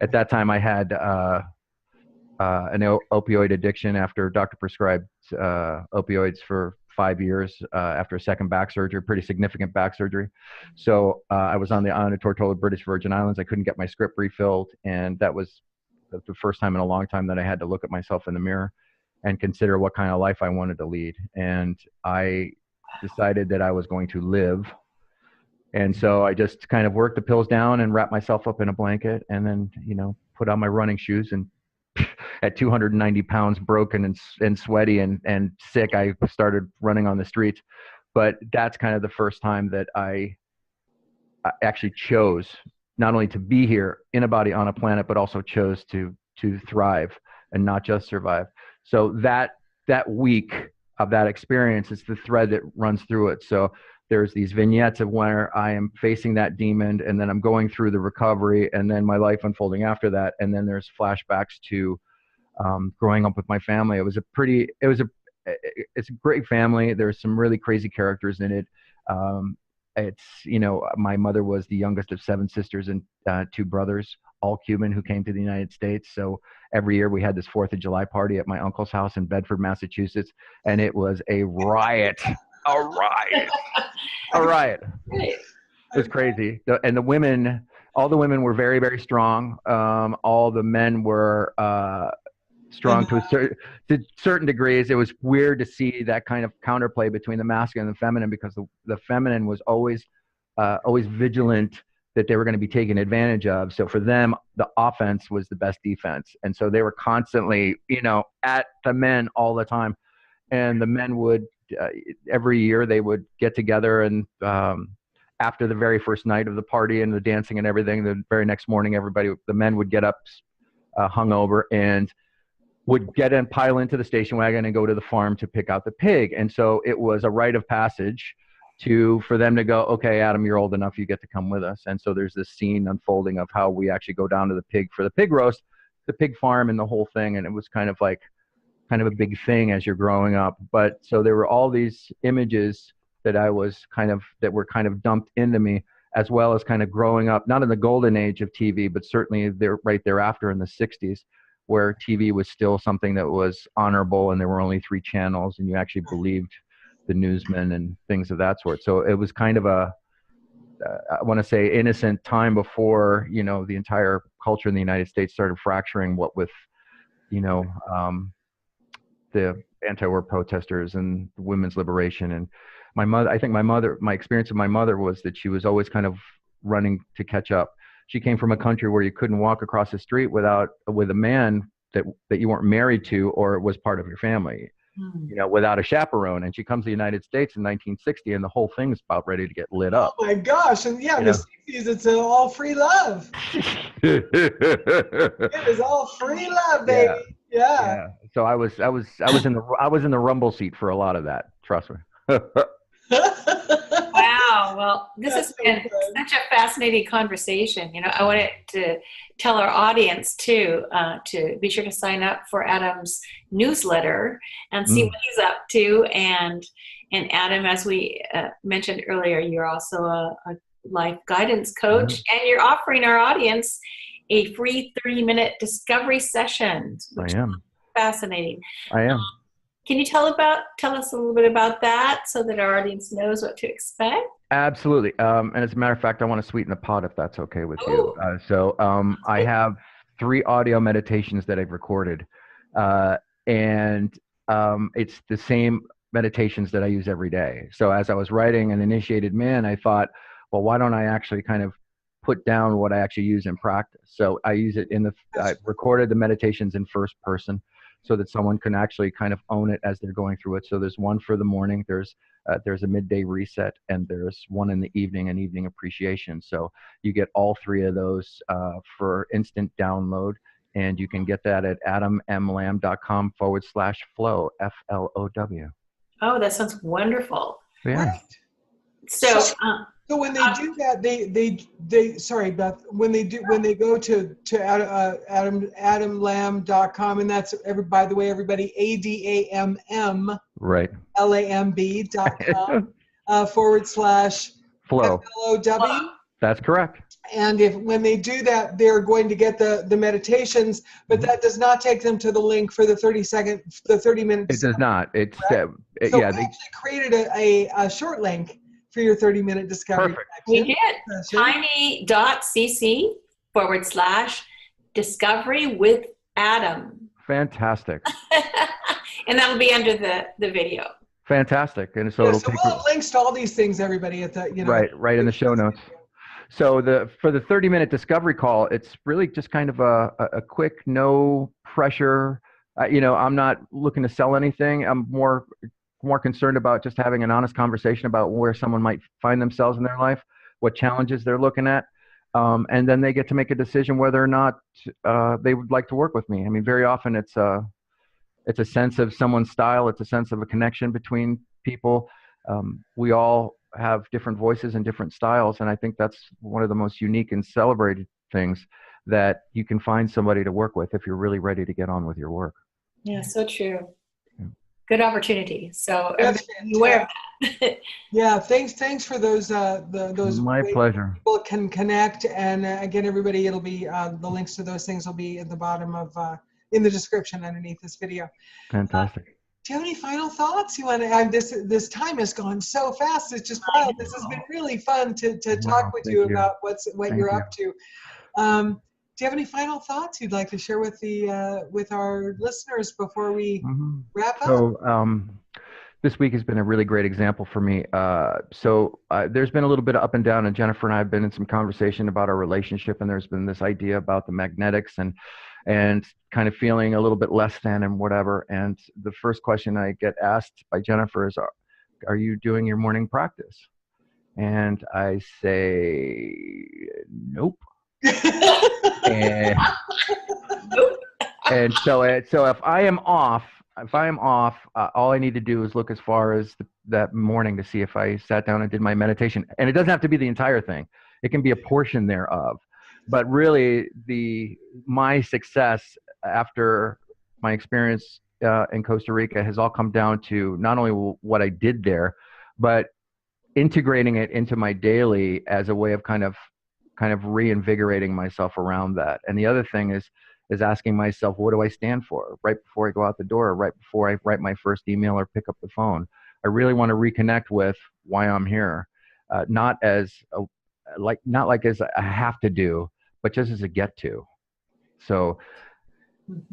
Speaker 3: At that time, I had an opioid addiction after doctor prescribed opioids for 5 years after a second back surgery, pretty significant back surgery. So I was on the island of Tortola, British Virgin Islands. I couldn't get my script refilled, and that was the first time in a long time that I had to look at myself in the mirror and consider what kind of life I wanted to lead. And I decided that I was going to live. And so I just kind of worked the pills down and wrapped myself up in a blanket, and then, you know, put on my running shoes, and at 290 pounds, broken and sweaty and sick, I started running on the streets. But that's kind of the first time that I actually chose not only to be here in a body on a planet, but also chose to thrive and not just survive. So that week of that experience is the thread that runs through it. So there's these vignettes of where I am facing that demon, and then I'm going through the recovery, and then my life unfolding after that. And then there's flashbacks to growing up with my family. It's a great family. There's some really crazy characters in it. It's, you know, my mother was the youngest of 7 sisters and 2 brothers, all Cuban, who came to the United States. So every year we had this 4th of July party at my uncle's house in Bedford, Massachusetts, and it was a riot. A riot. A riot. It was crazy. And the women, all the women were very, very strong. All the men were strong to certain degrees. It was weird to see that kind of counterplay between the masculine and the feminine, because the feminine was always vigilant that they were going to be taken advantage of. So for them, the offense was the best defense. And so they were constantly, you know, at the men all the time. And the men would, every year they would get together, and after the very first night of the party and the dancing and everything, the very next morning, the men would get up hungover and would get and pile into the station wagon and go to the farm to pick out the pig. And so it was a rite of passage for them to go, okay, Adam, you're old enough, you get to come with us. And so there's this scene unfolding of how we actually go down to the pig for the pig roast, the pig farm, and the whole thing. And it was kind of a big thing as you're growing up. But so there were all these images that were kind of dumped into me, as well as kind of growing up, not in the golden age of TV, but certainly right thereafter in the 60s, where TV was still something that was honorable, and there were only 3 channels, and you actually believed the newsmen and things of that sort. So it was kind of I want to say, innocent time before, you know, the entire culture in the United States started fracturing, what with, you know, the anti-war protesters and women's liberation. And my experience of my mother was that she was always kind of running to catch up. She came from a country where you couldn't walk across the street with a man that you weren't married to or was part of your family, you know, without a chaperone. And she comes to the United States in 1960, and the whole thing's about ready to get lit up.
Speaker 2: Oh my gosh. And yeah, in the 60s, it's all free love. It is all free love, baby. Yeah.
Speaker 3: So I was in the rumble seat for a lot of that. Trust me.
Speaker 1: Wow. Well, this has been such a fascinating conversation. You know, I wanted to tell our audience too to be sure to sign up for Adam's newsletter and see what he's up to. And Adam, as we mentioned earlier, you're also a life guidance coach, and you're offering our audience a free 30-minute discovery session. Which
Speaker 3: I am.
Speaker 1: Is fascinating.
Speaker 3: I am.
Speaker 1: Can you tell us a little bit about that so that our audience knows what to expect?
Speaker 3: Absolutely. And as a matter of fact, I want to sweeten the pot, if that's okay with you. I have 3 audio meditations that I've recorded. And it's the same meditations that I use every day. So as I was writing An Initiated Man, I thought, well, why don't I actually kind of put down what I actually use in practice? So I use it I recorded the meditations in first person, so that someone can actually kind of own it as they're going through it. So there's one for the morning, there's a midday reset, and there's one in the evening, an evening appreciation. So you get all 3 of those for instant download, and you can get that at adammlamb.com/flow, FLOW.
Speaker 1: Oh, that sounds wonderful.
Speaker 3: Yeah.
Speaker 2: Right.
Speaker 1: So,
Speaker 2: So when they do that, they sorry, Beth, when they go to adamlamb.com, and that's by the way, everybody, ADAMM
Speaker 3: Right.
Speaker 2: LAMB.com /
Speaker 3: Flow.
Speaker 2: FLOW.
Speaker 3: That's correct.
Speaker 2: And when they do that, they're going to get the meditations, but that does not take them to the link for the 30-minute.
Speaker 3: It does not. It's
Speaker 2: so
Speaker 3: yeah.
Speaker 2: we actually created a short link for your 30-minute discovery.
Speaker 3: Perfect.
Speaker 1: we did tiny.cc/discovery with Adam.
Speaker 3: Fantastic.
Speaker 1: And that'll be under the video.
Speaker 3: Fantastic. And so it'll
Speaker 2: so
Speaker 3: take
Speaker 2: we'll have links to all these things, everybody, at the
Speaker 3: right in the show notes. So for the 30-minute discovery call, it's really just kind of a quick, no pressure. I'm not looking to sell anything. I'm more concerned about just having an honest conversation about where someone might find themselves in their life, what challenges they're looking at, and then they get to make a decision whether or not they would like to work with me. I mean, very often it's a sense of someone's style. It's a sense of a connection between people. We all have different voices and different styles, and I think that's one of the most unique and celebrated things, that you can find somebody to work with if you're really ready to get on with your work.
Speaker 1: Yeah, so true. Yeah. Good opportunity. So
Speaker 2: beware of that. Yeah, thanks for those those.
Speaker 3: My pleasure.
Speaker 2: People can connect, and again, everybody, it'll be the links to those things will be at the bottom of in the description underneath this video.
Speaker 3: Fantastic.
Speaker 2: Do you have any final thoughts you want to? This time has gone so fast. It's just wild. This has been really fun to talk with you about what you're up to. Do you have any final thoughts you'd like to share with our listeners before we wrap up?
Speaker 3: So this week has been a really great example for me. There's been a little bit of up and down, and Jennifer and I have been in some conversation about our relationship, and there's been this idea about the magnetics and kind of feeling a little bit less than and whatever. And the first question I get asked by Jennifer is, are you doing your morning practice? And I say, nope. and so if I am off, all I need to do is look as far as that morning to see if I sat down and did my meditation. And it doesn't have to be the entire thing. It can be a portion thereof. But really, my success after my experience in Costa Rica has all come down to not only what I did there, but integrating it into my daily as a way of kind of reinvigorating myself around that. And the other thing is asking myself, what do I stand for? Right before I go out the door, or right before I write my first email or pick up the phone. I really want to reconnect with why I'm here, not like as a have to do, but just as a get to. So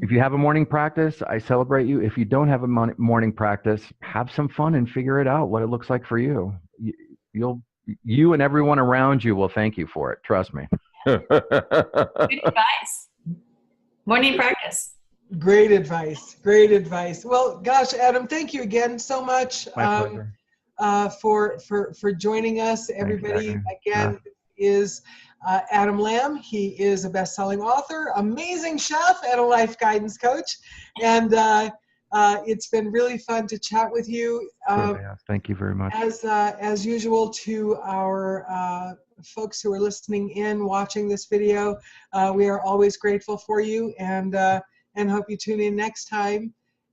Speaker 3: if you have a morning practice, I celebrate you. If you don't have a morning practice, have some fun and figure it out, what it looks like for you. You and everyone around you will thank you for it. Trust me.
Speaker 1: Good advice. Morning practice.
Speaker 2: Great advice. Great advice. Well, gosh, Adam, thank you again so much for joining us. Everybody, again, is Adam Lamb. He is a best-selling author, amazing chef, and a life guidance coach. And it's been really fun to chat with you.
Speaker 3: Thank you very much.
Speaker 2: As usual, to our folks who are listening in, watching this video, we are always grateful for you, and hope you tune in next time.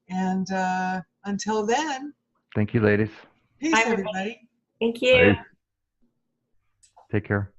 Speaker 2: And until then,
Speaker 3: thank you, ladies.
Speaker 2: Peace, everybody.
Speaker 1: Thank you.
Speaker 3: Bye. Take care.